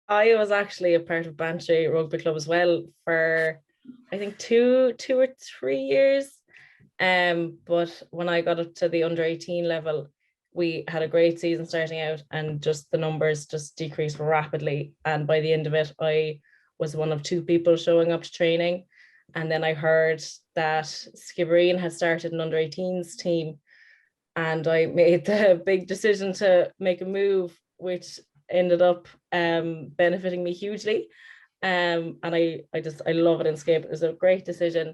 I was actually a part of Bantry Rugby Club as well for, I think, two or 3 years. But when I got up to the under 18 level, we had a great season starting out, and just the numbers just decreased rapidly. And by the end of it, I was one of 2 people showing up to training. And then I heard that Skibbereen had started an under 18s team, and I made the big decision to make a move, which ended up benefiting me hugely. And I love it in Skib. It was a great decision.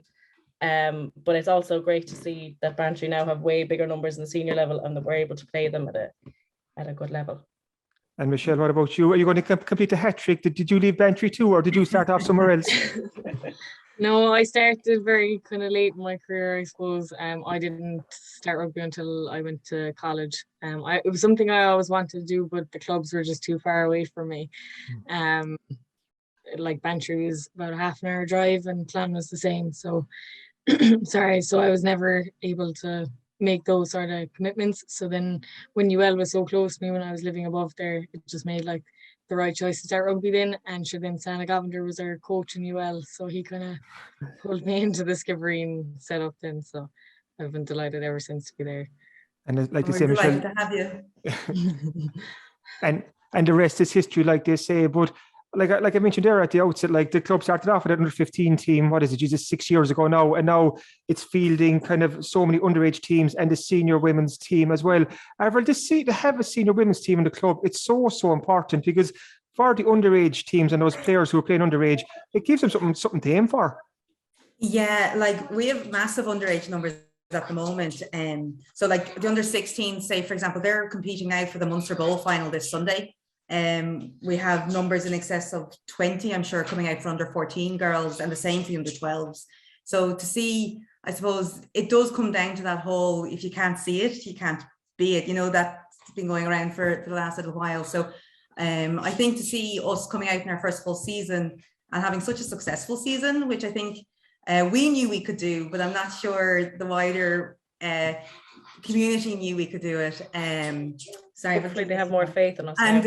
But it's also great to see that Bantry now have way bigger numbers in the senior level, and that we're able to play them at a good level. And Michelle, what about you? Are you going to complete a hat trick? Did you leave Bantry too, or did you start off somewhere else? No, I started very kind of late in my career, I suppose. I didn't start rugby until I went to college. It was something I always wanted to do, but the clubs were just too far away from me. Like Bantry was about a half an hour drive, and Clan was the same. So, so I was never able to make those sort of commitments. So then when UL was so close to me when I was living above there, it just made like the right choice to start rugby then. And sure, then Santa Gavender was our coach in UL, so he kind of pulled me into the Skibbereen setup then. So I've been delighted ever since to be there. And like you We're say, delighted Michelle, to have you. and the rest is history, like they say. But like I mentioned there at the outset, like the club started off with an under 15 team. What is it? Jesus, 6 years ago now, and now it's fielding kind of so many underage teams and the senior women's team as well. Avril, to have a senior women's team in the club, it's so important, because for the underage teams and those players who are playing underage, it gives them something to aim for. Yeah, like we have massive underage numbers at the moment. So like the under 16, say for example, they're competing now for the Munster Bowl final this Sunday. We have numbers in excess of 20, I'm sure, coming out for under 14 girls, and the same for the under 12s. So to see, I suppose it does come down to that whole, if you can't see it, you can't be it. You know, that's been going around for the last little while. So I think to see us coming out in our first full season and having such a successful season, which I think we knew we could do, but I'm not sure the wider community knew we could do it. Sorry, hopefully they have more faith in us. And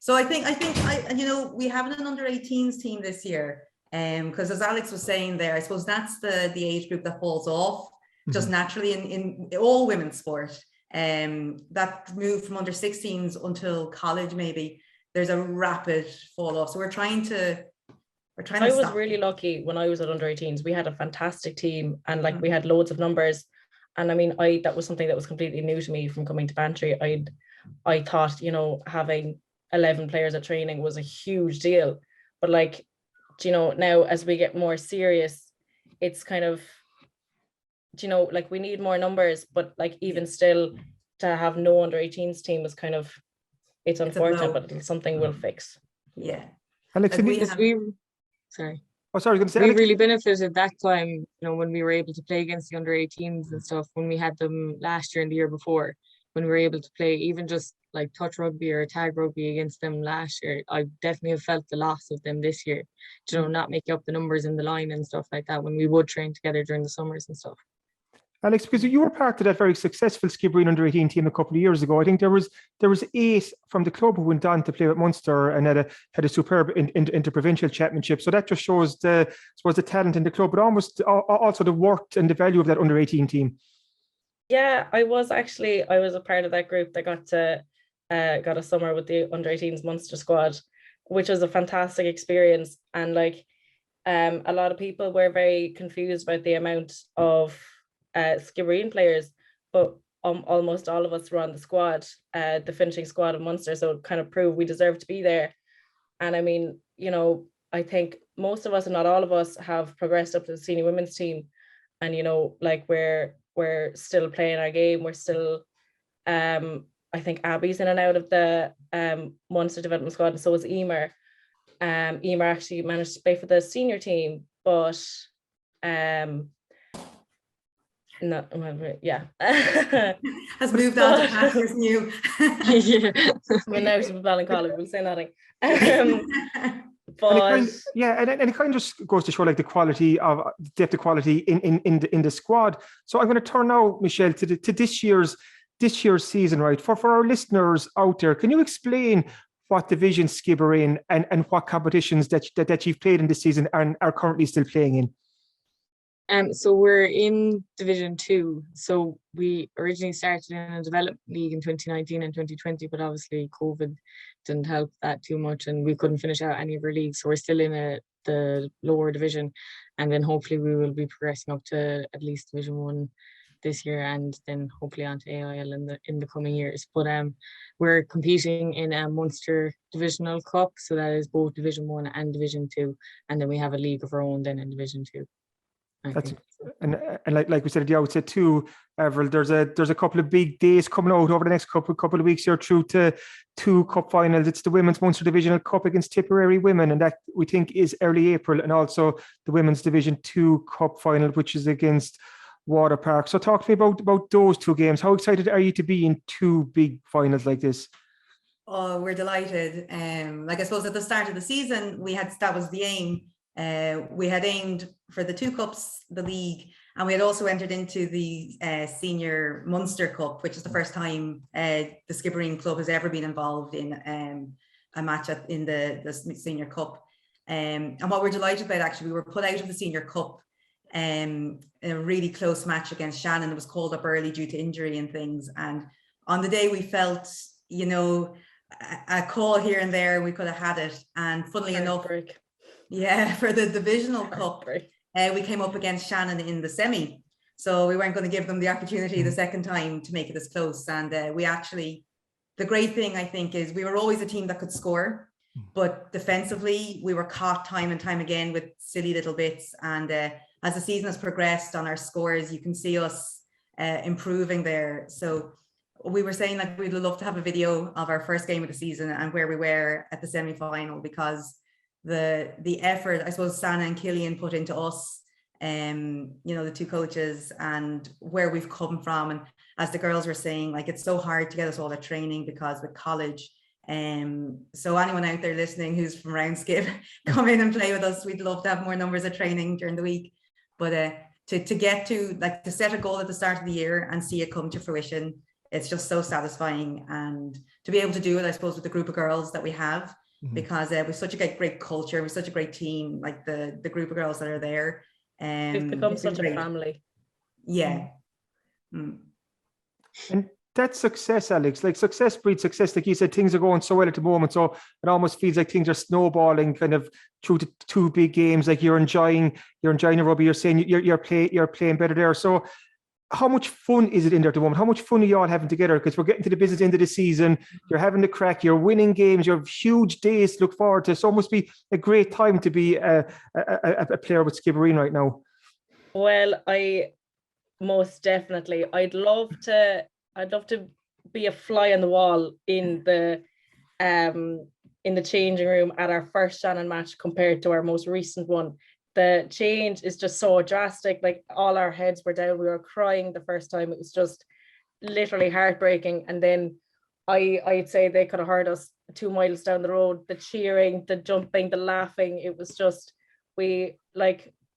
so I think we have an under 18s team this year, because as Alex was saying there, I suppose that's the age group that falls off just naturally in all women's sport. That move from under 16s until college, maybe there's a rapid fall off. So we're trying to I was really lucky when I was at under 18s. We had a fantastic team, and like we had loads of numbers. And I mean, that was something that was completely new to me from coming to Bantry. I thought, having 11 players at training was a huge deal. But like, now as we get more serious, it's kind of, like we need more numbers, but like even still to have no under 18s team is kind of, it's unfortunate, but it's something we'll fix. Yeah. Alex, Like sorry. Oh, sorry, I was going to say, We Alex, really benefited that time, you know, when we were able to play against the under 18s and stuff, when we had them last year and the year before, when we were able to play even just like touch rugby or tag rugby against them last year. I definitely have felt the loss of them this year, you know, not making up the numbers in the line and stuff like that when we would train together during the summers and stuff. Alex, because you were part of that very successful Skibbereen under 18 team a couple of years ago. I think there was 8 from the club who went on to play with Munster and had a superb interprovincial championship. So that just shows the talent in the club, but almost also the worth and the value of that under 18 team. Yeah, I was a part of that group that got a summer with the under 18s Munster squad, which was a fantastic experience. And like a lot of people were very confused about the amount of Skibbereen players, but almost all of us were on the squad, the finishing squad of Munster, so it kind of proved we deserved to be there. And I mean, you know, I think most of us, and not all of us, have progressed up to the senior women's team, and you know, like we're still playing our game. We're still I think Abby's in and out of the Munster development squad, and so is Emer. Emer actually managed to play for the senior team, but no, yeah. Has moved on to pastures new. Yeah. We're out of Ballincollig, we'll say nothing. But and it kind of just goes to show like the quality of depth of quality in the squad. So I'm going to turn now, Michelle, to this year's season, right? For our listeners out there, can you explain what division Skibbereen and what competitions that you've played in this season and are currently still playing in? So we're in Division 2. So we originally started in a development league in 2019 and 2020, but obviously COVID didn't help that too much, and we couldn't finish out any of our leagues. So we're still in the lower division, and then hopefully we will be progressing up to at least Division 1 this year, and then hopefully onto AIL in the coming years. But we're competing in a Munster Divisional Cup, so that is both Division 1 and Division 2, and then we have a league of our own then in Division 2. And like we said at the outset too, Avril, there's a couple of big days coming out over the next couple of weeks here through to 2 cup finals. It's the Women's Munster Divisional Cup against Tipperary Women, and that we think is early April, and also the Women's Division 2 Cup final, which is against Water Park. So talk to me about those 2 games. How excited are you to be in 2 big finals like this? Oh, we're delighted. Like I suppose at the start of the season, that was the aim. We had aimed for the 2 cups, the league, and we had also entered into the Senior Munster Cup, which is the first time the Skibbereen club has ever been involved in a match in the Senior Cup. And what we're delighted about, actually, we were put out of the Senior Cup in a really close match against Shannon. It was called up early due to injury and things. And on the day we felt, you know, a call here and there, we could have had it. And funnily enough, yeah, for the Divisional Cup, we came up against Shannon in the semi. So we weren't going to give them the opportunity the second time to make it as close. And the great thing, I think, is we were always a team that could score, but defensively, we were caught time and time again with silly little bits. And as the season has progressed on our scores, you can see us improving there. So we were saying that we'd love to have a video of our first game of the season and where we were at the semi-final, because the effort, I suppose, Sana and Killian put into us, you know, the 2 coaches, and where we've come from. And as the girls were saying, like, it's so hard to get us all the training because with college. So anyone out there listening who's from around Skib, come in and play with us. We'd love to have more numbers of training during the week. But to get to, like, to set a goal at the start of the year and see it come to fruition, it's just so satisfying. And to be able to do it, I suppose, with the group of girls that we have, because we've such a great culture, we're such a great team, like the group of girls that are there. We've become such a family. Yeah. And that success, Alex, like success breeds success. Like you said, things are going so well at the moment, so it almost feels like things are snowballing kind of through to 2 big games. Like you're enjoying your rugby. You're saying you're playing better there. So how much fun is it in there at the moment? How much fun are you all having together? Because we're getting to the business end of the season. You're having the crack. You're winning games. You have huge days to look forward to. So it must be a great time to be a player with Skibbereen right now. Well, I most definitely. I'd love to be a fly on the wall in the in the changing room at our first Shannon match compared to our most recent one. The change is just so drastic. Like, all our heads were down. We were crying the first time. It was just literally heartbreaking. And then I'd say they could have heard us 2 miles down the road. The cheering, the jumping, the laughing. It was just, it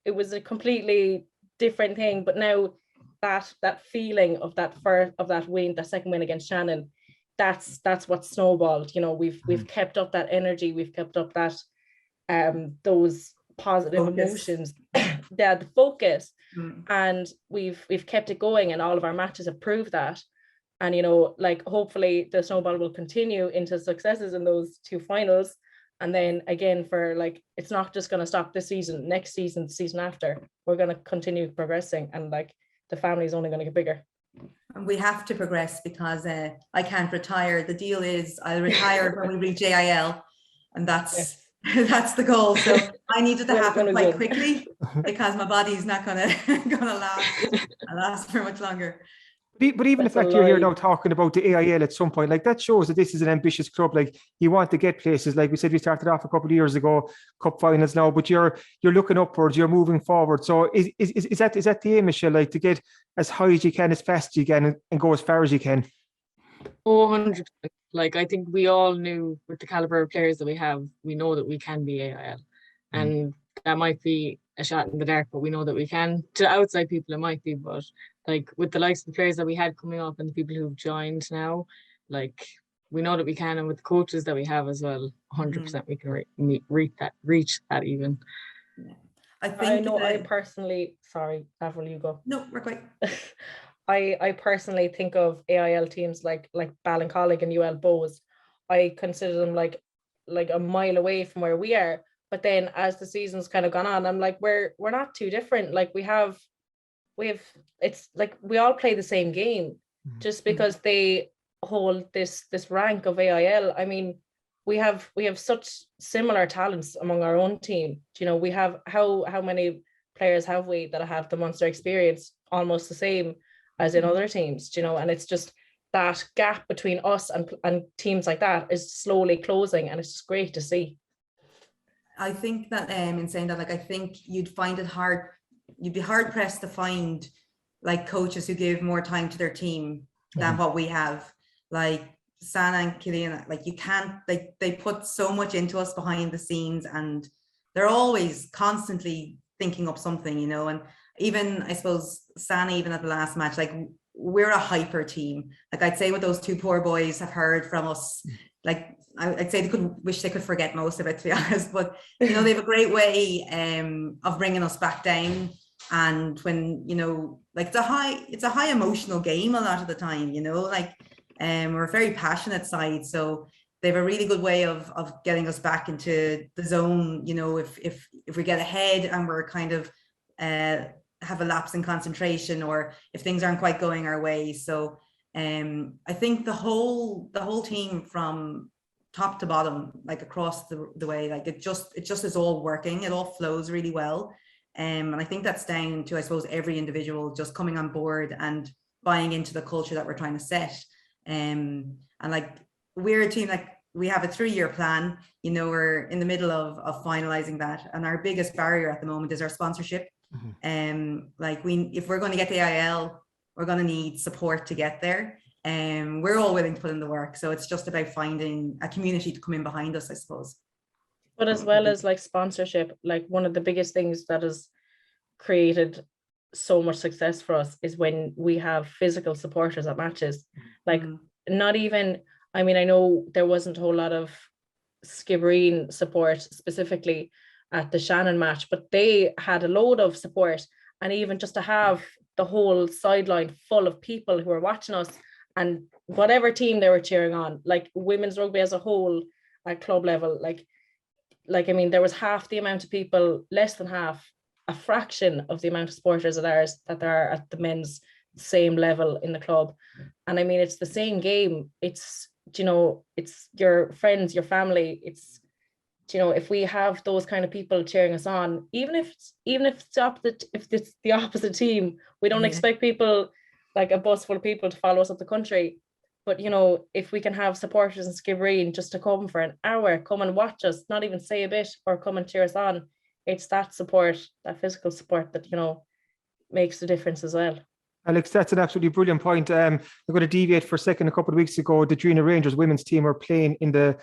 was a completely different thing. But now that feeling of that win, that second win against Shannon, that's what snowballed. You know, we've kept up that energy. We've kept up that those positive emotions, the focus, and we've kept it going, and all of our matches have proved that. And, you know, like, hopefully the snowball will continue into successes in those 2 finals, and then again, for like, it's not just going to stop this season, next season, the season after, we're going to continue progressing, and like, the family is only going to get bigger. And we have to progress, because I can't retire. The deal is I'll retire when we reach AIL, and that's that's the goal. So I need it to happen quite quickly, because my body's not gonna last for much longer. But even the fact you're here now talking about the AIL at some point, like, that shows that this is an ambitious club. Like, you want to get places. Like we said, we started off a couple of years ago, cup finals now, but you're looking upwards, you're moving forward. So is that the aim, Michelle, like, to get as high as you can, as fast as you can, and go as far as you can? 100%. Like, I think we all knew, with the caliber of players that we have, we know that we can be AIL. And that might be a shot in the dark, but we know that we can. To outside people, it might be, but like, with the likes of the players that we had coming up and the people who've joined now, like, we know that we can, and with the coaches that we have as well, 100% we can reach that even. I personally, sorry, Avril, you go. No, we're quite. I personally think of AIL teams like Ballincollig and UL Bows. I consider them like a mile away from where we are. But then as the season's kind of gone on, I'm like, we're not too different. Like, we have it's like we all play the same game, just because they hold this rank of AIL. I mean, we have such similar talents among our own team. You know, we have how many players have we that have the Munster experience, almost the same as in other teams, you know, and it's just that gap between us and teams like that is slowly closing, and it's just great to see. I think that in saying that, like, I think you'd be hard pressed to find like coaches who give more time to their team than what we have. Like Sana and Killian, like, you can't, like, they put so much into us behind the scenes, and they're always constantly thinking up something, you know. And even, I suppose, Sana, even at the last match, like, we're a hyper team. Like, I'd say what those 2 poor boys have heard from us, like, I'd say they could wish they could forget most of it, to be honest. But, you know, they have a great way of bringing us back down. And when, you know, like, it's a high emotional game a lot of the time, you know, like, we're a very passionate side. So they have a really good way of getting us back into the zone, you know, if we get ahead and we're kind of have a lapse in concentration, or if things aren't quite going our way. So I think the whole team from top to bottom, like, across the way, like, it just is all working. It all flows really well. And I think that's down to, I suppose, every individual just coming on board and buying into the culture that we're trying to set. And like, we're a team, like, we have a 3-year plan, you know, we're in the middle of finalizing that. And our biggest barrier at the moment is our sponsorship. Like, if we're going to get the AIL, we're going to need support to get there. We're all willing to put in the work. So it's just about finding a community to come in behind us, I suppose. But as well as like sponsorship, like, one of the biggest things that has created so much success for us is when we have physical supporters at matches. Like, not even, I mean, I know there wasn't a whole lot of Skibbereen support specifically at the Shannon match, but they had a load of support. And even just to have the whole sideline full of people who were watching us, and whatever team they were cheering on, like women's rugby as a whole at club level, like I mean, there was half the amount of people, less than half, a fraction of the amount of supporters at ours that there are at the men's same level in the club. And I mean, it's the same game. It's, you know, it's your friends, your family. It's, you know, if we have those kind of people cheering us on, even if it's the opposite team, we don't expect people, like a bus full of people, to follow us up the country. But, you know, if we can have supporters in Skibbereen just to come for an hour, come and watch us, not even say a bit or come and cheer us on, it's that support, that physical support that, you know, makes the difference as well. Alex, that's an absolutely brilliant point. I'm going to deviate for a second. A couple of weeks ago, the Drina Rangers women's team were playing in the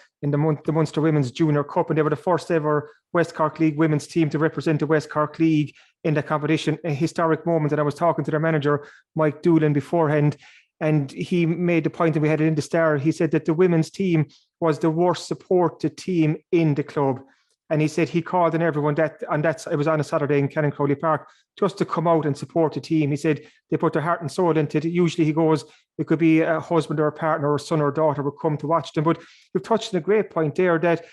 Munster Women's Junior Cup, and they were the first ever West Cork League women's team to represent the West Cork League in the competition. A historic moment. And I was talking to their manager, Mike Doolan, beforehand, and he made the point, and we had it in the Star. He said that the women's team was the worst supported team in the club. And he said he called on everyone it was on a Saturday in Cannon Crowley Park, just to come out and support the team. He said they put their heart and soul into it. Usually he goes, it could be a husband or a partner or a son or a daughter would come to watch them. But you've touched on a great point there that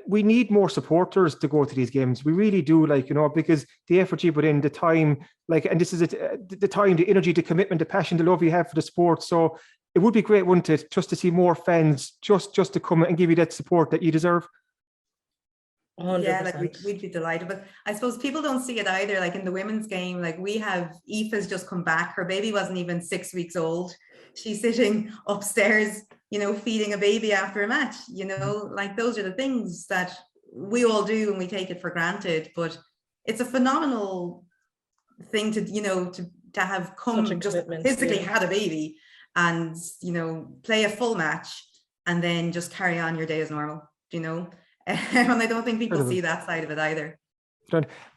we need more supporters to go to these games. We really do, because the effort you put in, the time, and this is the time, the energy, the commitment, the passion, the love you have for the sport. So it would be great, wouldn't it, just to see more fans just to come and give you that support that you deserve. 100%. Yeah, we'd be delighted. But I suppose people don't see it either. Like in the women's game, we have Aoife's just come back. Her baby wasn't even 6 weeks old. She's sitting upstairs, feeding a baby after a match. Those are the things that we all do and we take it for granted. But it's a phenomenal thing to have come just physically had a baby and play a full match and then just carry on your day as normal. And I don't think people see that side of it either.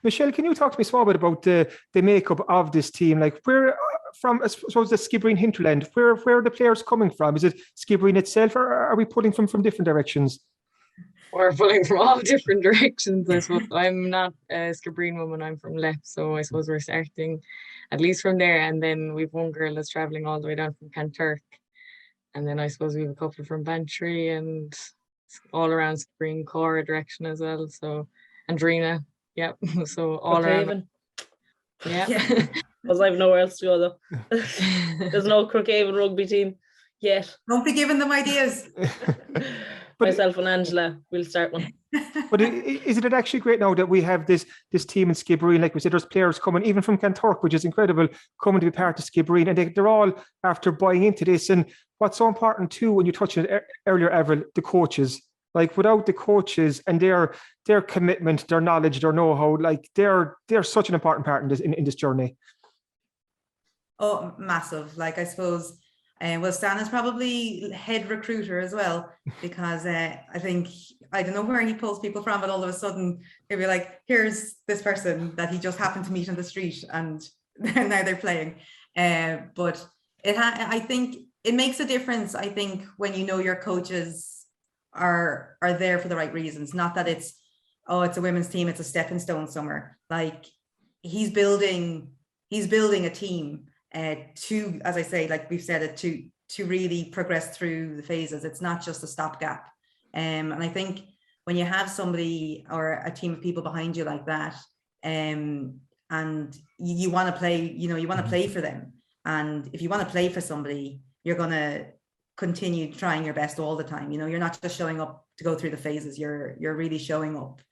Michelle, can you talk to me small bit about the makeup of this team? Where from, I suppose, the Skibbereen hinterland, where are the players coming from? Is it Skibbereen itself, or are we pulling from different directions? We're pulling from all different directions, I suppose. I'm not a Skibbereen woman, I'm from Lepp, so I suppose we're starting at least from there, and then we've one girl that's travelling all the way down from Kanturk, and then I suppose we have a couple from Bantry and all around Skibbereen Cora direction as well. So Andrina, yeah. So all around. Yeah. Because I've nowhere else to go though. There's no Crookhaven rugby team yet. Don't be giving them ideas. Myself and Angela, we'll start one. But isn't it actually great now that we have this team in Skibbereen? Like we said, there's players coming even from Kanturk, which is incredible, coming to be part of Skibbereen, and they're all after buying into this. And what's so important too, when you touched on it earlier, Avril, the coaches. Without the coaches and their commitment, their knowledge, their know-how, they're such an important part in this journey. Oh, massive! I suppose. Stan is probably head recruiter as well, because I think, I don't know where he pulls people from, but all of a sudden he'll be like, here's this person that he just happened to meet on the street and now they're playing. But I think it makes a difference, I think, when your coaches are there for the right reasons, not that it's a women's team, it's a stepping stone somewhere. He's building a team to, as I say, like we've said it, to really progress through the phases. It's not just a stopgap. And I think when you have somebody or a team of people behind you like that, and you want to play, you want to play for them. And if you want to play for somebody, you're going to continue trying your best all the time. You're not just showing up to go through the phases. You're really showing up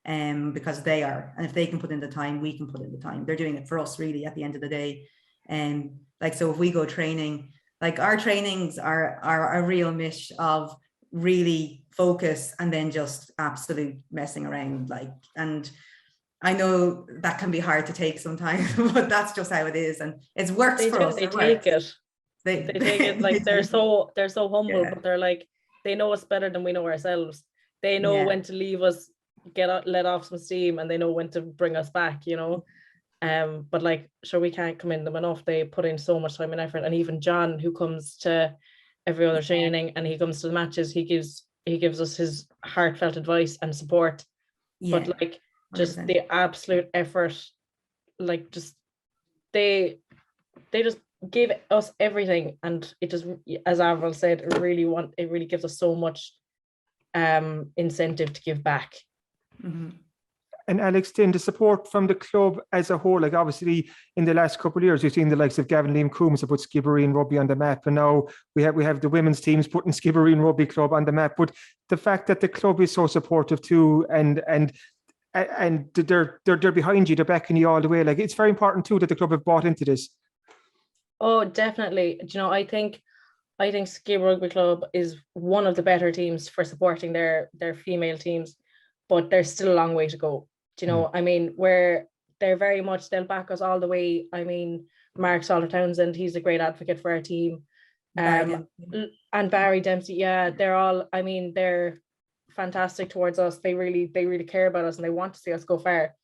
because they are. And if they can put in the time, we can put in the time. They're doing it for us, really, at the end of the day. And so if we go training, our trainings are a real mish of really focus and then just absolute messing around. And I know that can be hard to take sometimes, but that's just how it is. And it works for us. They take it. They take it they're so humble, but they're they know us better than we know ourselves. They know when to leave us, let off some steam, and they know when to bring us back, but sure, we can't commend them enough. They put in so much time and effort. And even John, who comes to every other training and he comes to the matches, he gives us his heartfelt advice and support. But just 100%. The absolute effort, they just give us everything, and it just, as Avril said, it really gives us so much incentive to give back. Mm-hmm. And Alex, then the support from the club as a whole, obviously in the last couple of years, we've seen the likes of Gavin Liam Coombs have put Skibbereen Rugby on the map, and now we have the women's teams putting Skibbereen Rugby Club on the map. But the fact that the club is so supportive too, and they're behind you, they're backing you all the way. It's very important too that the club have bought into this. Oh, definitely. I think I think Skibbereen Rugby Club is one of the better teams for supporting their female teams, but there's still a long way to go. Do you know, I mean, where they're very much, they'll back us all the way. I mean, Mark Salter-Townsend, he's a great advocate for our team. And Barry Dempsey, yeah, they're all, I mean, they're fantastic towards us. They really care about us and they want to see us go far.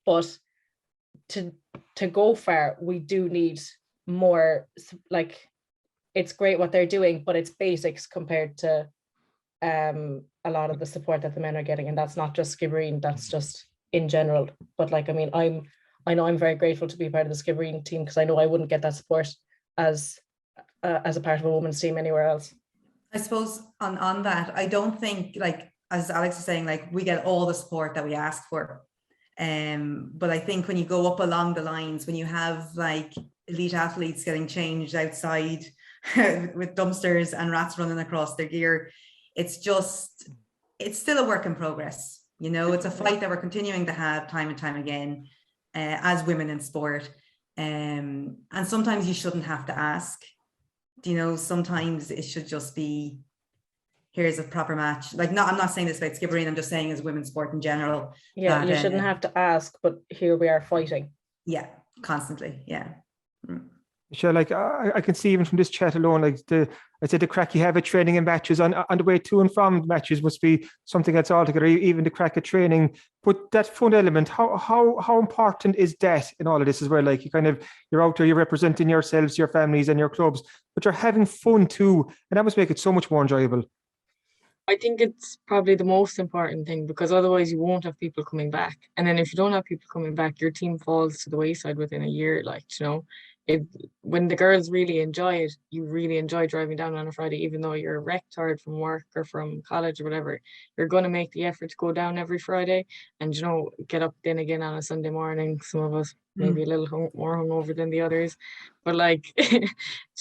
But to go far, we do need more, like, it's great what they're doing, but it's basics compared to a lot of the support that the men are getting. And that's not just Skibbereen, that's just in general. But like, I mean, I know I'm very grateful to be part of the Skibbereen team, because I know I wouldn't get that support as a part of a women's team anywhere else. I suppose on that, I don't think, like, as Alex is saying, like, we get all the support that we ask for. But I think when you go up along the lines, when you have like elite athletes getting changed outside with dumpsters and rats running across their gear, it's still a work in progress. You know, it's a fight that we're continuing to have time and time again as women in sport. And sometimes you shouldn't have to ask. You know, sometimes it should just be, here's a proper match. Like, I'm not saying this about Skibbereen, I'm just saying as women's sport in general. Yeah, you shouldn't have to ask, but here we are fighting. Yeah, constantly, yeah. Michelle, like, I can see even from this chat alone, like the crack you have at training and matches on the way to and from matches must be something that's altogether, even the crack at training. But that fun element, how important is that in all of this as well? Like, you're out there, you're representing yourselves, your families and your clubs, but you're having fun too. And that must make it so much more enjoyable. I think it's probably the most important thing, because otherwise you won't have people coming back. And then if you don't have people coming back, your team falls to the wayside within a year. Like, you know, when the girls really enjoy it, you really enjoy driving down on a Friday, even though you're wrecked tired from work or from college or whatever, you're going to make the effort to go down every Friday and, you know, get up then again on a Sunday morning. Some of us maybe a little more hungover than the others, but like,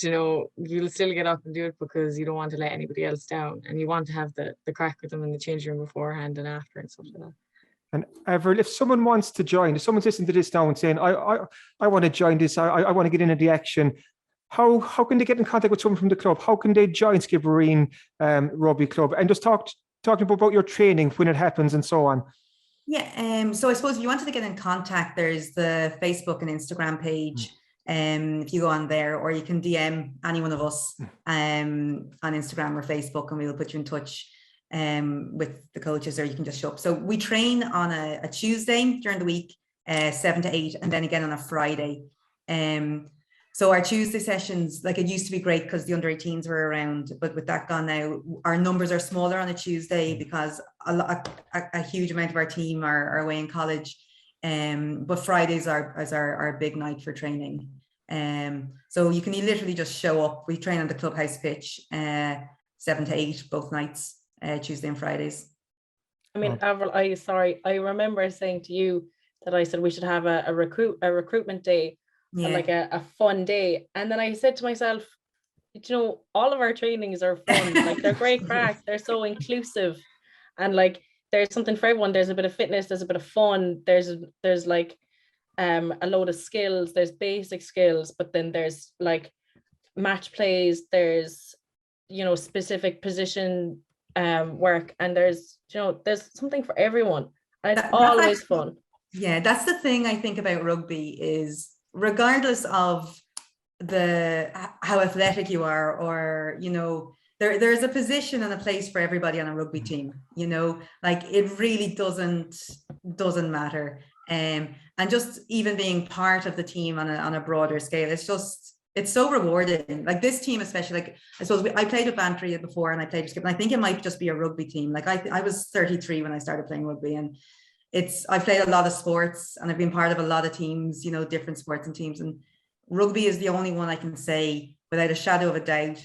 you know, you'll still get up and do it because you don't want to let anybody else down, and you want to have the crack with them in the change room beforehand and after and stuff like that. And Avril, if someone wants to join, if someone's listening to this now and saying, I want to join this, I want to get into the action, how can they get in contact with someone from the club? How can they join Skibbereen Rugby Club? And just talking about your training when it happens and so on. Yeah, so I suppose if you wanted to get in contact, there's the Facebook and Instagram page. If you go on there, or you can DM any one of us on Instagram or Facebook, and we'll put you in touch with the coaches, or you can just show up. So we train on a Tuesday during the week, 7 to 8, and then again on a Friday. So our Tuesday sessions, like, it used to be great because the under 18s were around, but with that gone now, our numbers are smaller on a Tuesday because a huge amount of our team are away in college. But Fridays are our big night for training. So you can literally just show up. We train on the clubhouse pitch, 7 to 8 both nights, Tuesday and Fridays. I mean, Avril, I remember saying to you that I said we should have a recruitment day, and like a fun day. And then I said to myself, you know, all of our trainings are fun. Like, they're great crack. They're so inclusive, and like, there's something for everyone. There's a bit of fitness, there's a bit of fun, there's like a load of skills, there's basic skills, but then there's like match plays, there's, you know, specific position work, and there's something for everyone, and it's always fun. Yeah, that's the thing I think about rugby, is regardless of how athletic you are, or, you know, there's a position and a place for everybody on a rugby team, you know, like, it really doesn't matter. And just even being part of the team on a broader scale, it's so rewarding. Like, this team especially, like, I suppose I played with Bantry before, and I played with Skip, and I think it might just be a rugby team. Like, I was 33 when I started playing rugby, and I've played a lot of sports, and I've been part of a lot of teams, you know, different sports and teams, and rugby is the only one I can say without a shadow of a doubt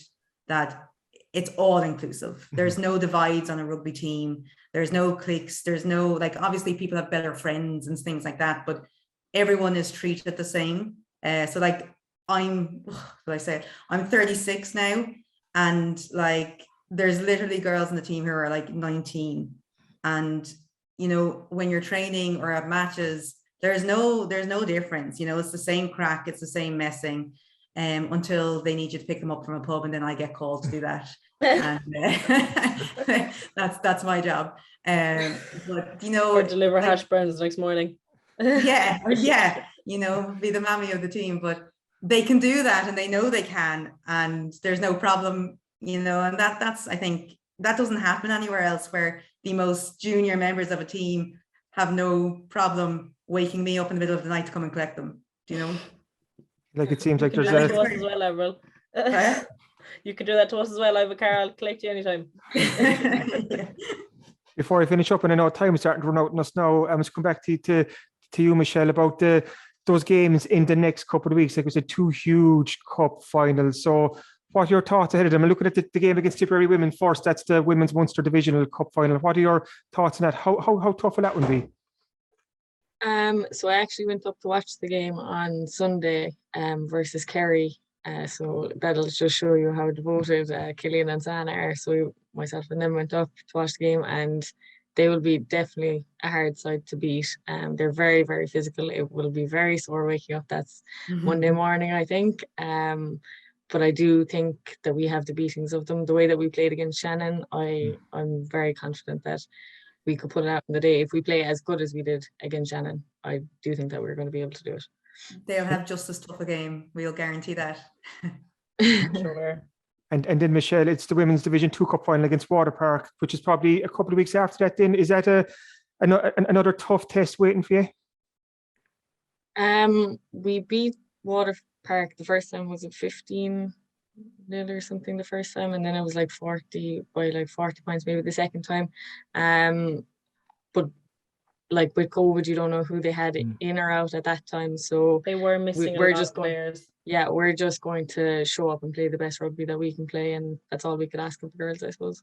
that it's all inclusive. There's no divides on a rugby team. There's no cliques. There's no, like, obviously people have better friends and things like that, but everyone is treated the same. So like, I'm 36 now, and like, there's literally girls in the team who are like 19, and, you know, when you're training or at matches, there's no difference, you know, it's the same crack, it's the same messing. until they need you to pick them up from a pub, and then I get called to do that. And that's my job. But or deliver hash browns next morning. yeah, be the mammy of the team. But they can do that, and they know they can, and there's no problem, and that's I think that doesn't happen anywhere else, where the most junior members of a team have no problem waking me up in the middle of the night to come and collect them. Like it seems like you there's can do that to us as well, Avril. You can do that to us as well. I have a car, I'll collect you anytime. Before I finish up, and I know time is starting to run out on us now, I must come back to you, Michelle, about those games in the next couple of weeks. Like we said, 2 huge cup finals. So what are your thoughts ahead of them? I'm looking at the game against Skibbereen Women first. That's the Women's Munster Divisional Cup final. What are your thoughts on that? How tough will that one be? So I actually went up to watch the game on Sunday versus Kerry. So that'll just show you how devoted Killian and Sana are. So myself and them went up to watch the game, and they will be definitely a hard side to beat. They're very, very physical. It will be very sore waking up. That's Monday morning, I think. But I do think that we have the beatings of them. The way that we played against Shannon, I'm very confident that we could put it out in the day. If we play as good as we did against Shannon, I do think that we're going to be able to do it. They'll have just as tough a game. We'll guarantee that. Sure. And then, Michelle, it's the Women's Division 2 Cup final against Páirc, which is probably a couple of weeks after that then. Is that another tough test waiting for you? We beat Páirc the first time. Was it 15-0 or something the first time? And then it was like 40 points maybe the second time. But like with COVID, you don't know who they had in or out at that time. So they were missing we're just players. Yeah, we're just going to show up and play the best rugby that we can play, and that's all we could ask of the girls, I suppose.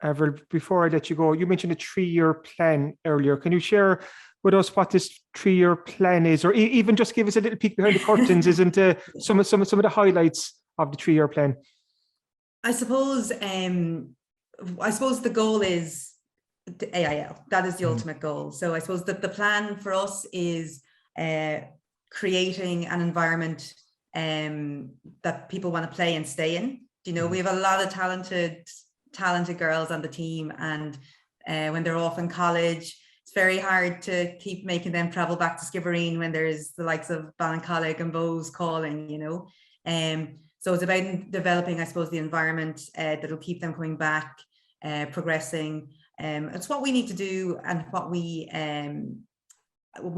Avril, before I let you go, you mentioned a 3-year plan earlier. Can you share with us what this 3-year plan is, or even just give us a little peek behind the curtains? Isn't some of the highlights of the 3-year plan? I suppose the goal is the AIL. That is the ultimate goal. So I suppose that the plan for us is creating an environment that people want to play and stay in. We have a lot of talented girls on the team, and when they're off in college, it's very hard to keep making them travel back to Skibbereen when there's the likes of Ballincollig and Bowes calling, so it's about developing, I suppose, the environment that'll keep them coming back, progressing. It's what we need to do, and what we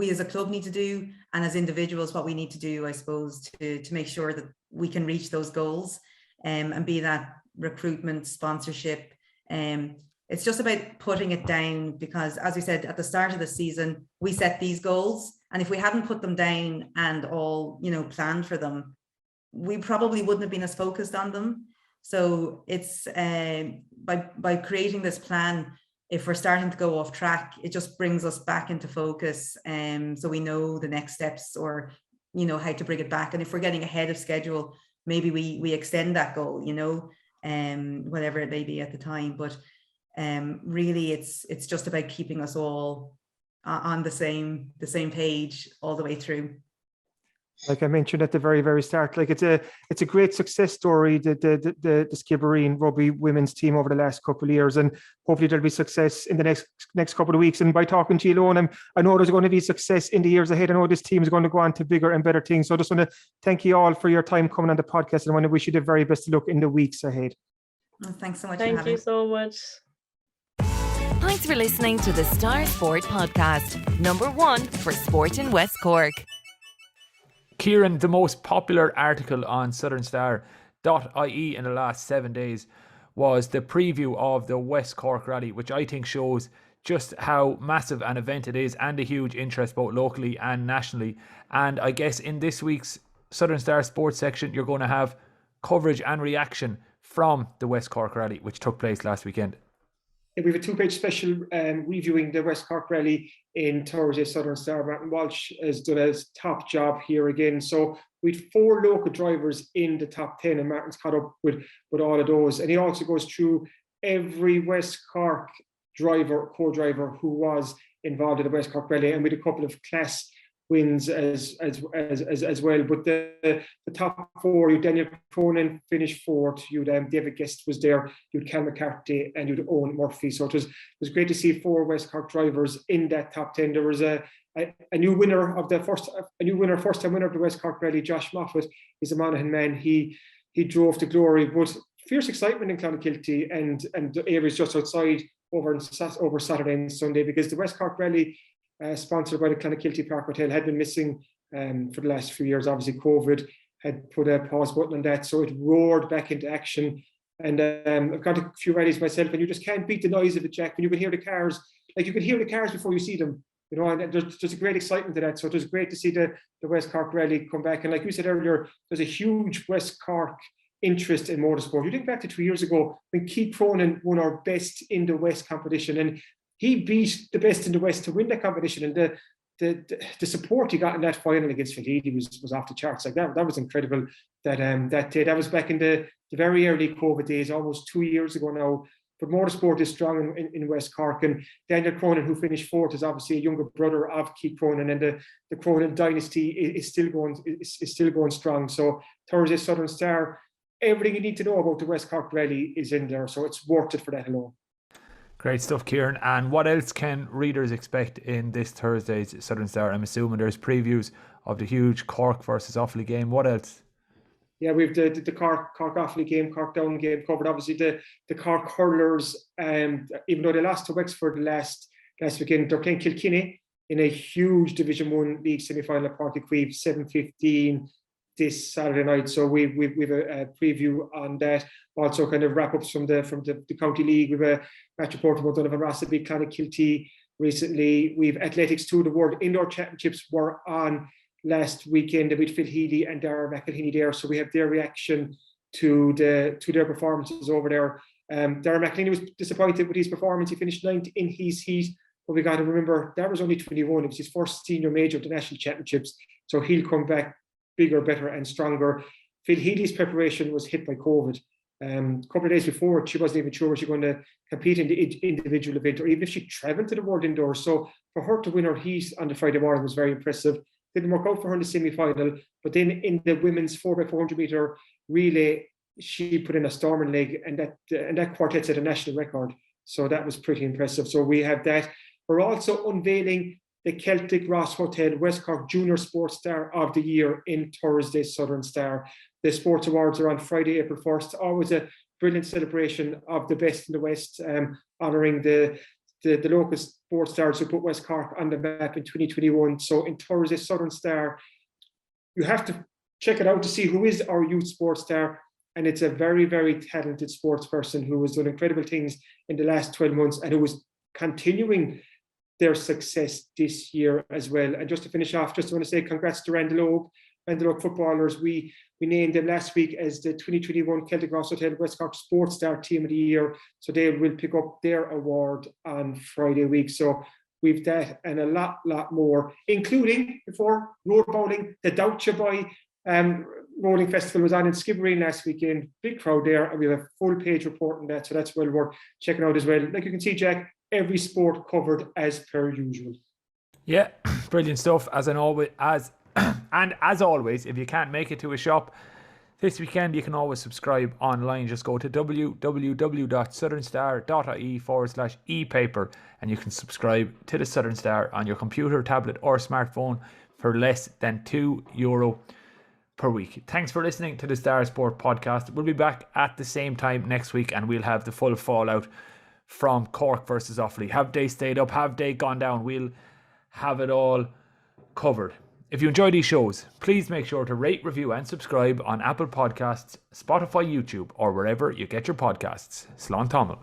as a club need to do, and as individuals what we need to do, I suppose, to make sure that we can reach those goals, and be that recruitment, sponsorship. It's just about putting it down, because as we said at the start of the season, we set these goals, and if we hadn't put them down and all planned for them, we probably wouldn't have been as focused on them. So it's by creating this plan, if we're starting to go off track, it just brings us back into focus, so we know the next steps, or how to bring it back. And if we're getting ahead of schedule, maybe we extend that goal, whatever it may be at the time. But really it's just about keeping us all on the same page all the way through. Like I mentioned at the very, very start, like it's a great success story, the Skibbereen Rugby women's team over the last couple of years, and hopefully there'll be success in the next couple of weeks. And by talking to you alone, I know there's going to be success in the years ahead. I know this team is going to go on to bigger and better things. So I just want to thank you all for your time coming on the podcast, and I want to wish you the very best of luck in the weeks ahead. Well, thanks so much. Thank you so much. Thanks for listening to the Star Sport Podcast, #1 for sport in West Cork. Kieran, the most popular article on southernstar.ie in the last 7 days was the preview of the West Cork Rally, which I think shows just how massive an event it is, and a huge interest both locally and nationally. And I guess in this week's Southern Star Sports section, you're going to have coverage and reaction from the West Cork Rally, which took place last weekend. We have a 2-page special reviewing the West Cork Rally in Thursday. Southern Star Martin Walsh has done a top job here again. So we had 4 local drivers in the top 10, and Martin's caught up with all of those. And he also goes through every West Cork driver, co-driver who was involved in the West Cork Rally, and with a couple of class wins as well. But the top four, you Daniel Cronin finished fourth. You David Guest was there. You'd Cal McCarthy and you'd Owen Murphy. So it was great to see 4 West Cork drivers in that top 10. There was a new winner of the first time winner of the West Cork Rally, Josh Moffat. He's a Monaghan man. He drove to glory, but fierce excitement in Clonakilty and the areas just outside over Saturday and Sunday, because the West Cork Rally, sponsored by the Clonakilty Park Hotel, had been missing for the last few years. Obviously, COVID had put a pause button on that, so it roared back into action. And I've got a few rallies myself, and you just can't beat the noise of it, Jack. When you can hear the cars, like you can hear the cars before you see them. You know, and there's just a great excitement to that. So it was great to see the West Cork Rally come back. And like you said earlier, there's a huge West Cork interest in motorsport. You think back to 2 years ago when Keith Cronin won our Best in the West competition, and he beat the Best in the West to win that competition. And the support he got in that final against Fahidi was off the charts. Like that was incredible. That day, that was back in the very early COVID days, almost 2 years ago now. But motorsport is strong in West Cork, and Daniel Cronin, who finished fourth, is obviously a younger brother of Keith Cronin, and the Cronin dynasty is still going strong. So Thursday Southern Star, everything you need to know about the West Cork Rally is in there, so it's worth it for that alone. Great stuff, Kieran. And what else can readers expect in this Thursday's Southern Star? I'm assuming there's previews of the huge Cork versus Offaly game. What else? Yeah, we've the Cork Offaly game, Cork Down game covered. Obviously, the Cork hurlers, even though they lost to Wexford last weekend, they're playing Kilkenny in a huge Division 1 league semi-final at Páirc Uí Chaoimh, 7:15 this Saturday night. So we've a preview on that. Also, kind of wrap ups from the county league. We've a match report about Donovan Rossby, Clonakilty recently. We've athletics too. The World Indoor Championships were on last weekend. With Phil Healy and Dara McElhinney there, so we have their reaction to their performances over there. Dara McElhinney was disappointed with his performance. He finished 9th in his heat, but we got to remember that was only 21. It was his first senior major of the national championships, so he'll come back bigger, better, and stronger. Phil Healy's preparation was hit by COVID. A couple of days before, she wasn't even sure was she going to compete in the individual event, or even if she travelled to the World Indoors. So for her to win her heat on the Friday morning was very impressive. Didn't work out for her in the semi-final, but then in the women's 4x400 meter relay, she put in a storming leg, and that quartet set a national record. So that was pretty impressive. So we have that. We're also unveiling the Celtic Ross Hotel West Cork Junior Sports Star of the Year in Thursday Southern Star. The sports awards are on Friday, April 1st. Always a brilliant celebration of the best in the West, honouring the local sports stars who put West Cork on the map in 2021. So in Thursday Southern Star, you have to check it out to see who is our youth sports star. And it's a very, very talented sports person who has done incredible things in the last 12 months and who was continuing their success this year as well. And just to finish off, just want to say congrats to Randall Oak footballers. We named them last week as the 2021 Celtic Ross Hotel West Cork Sports Star Team of the Year. So they will pick up their award on Friday week. So we've that and a lot more, including before road bowling. The Doucha Boy Rolling Festival was on in Skibbereen last weekend. Big crowd there, and we have a full page report on that. So that's well worth checking out as well. Like you can see, Jack, every sport covered as per usual. Yeah, brilliant stuff. As always, if you can't make it to a shop this weekend, you can always subscribe online. Just go to www.southernstar.ie/e-paper and you can subscribe to the Southern Star on your computer, tablet or smartphone for less than €2 per week. Thanks for listening to the Star Sport podcast. We'll be back at the same time next week and we'll have the full fallout from Cork versus Offaly. Have they stayed up? Have they gone down? We'll have it all covered. If you enjoy these shows, please make sure to rate, review and subscribe on Apple Podcasts, Spotify, YouTube or wherever you get your podcasts. Slán Tamil.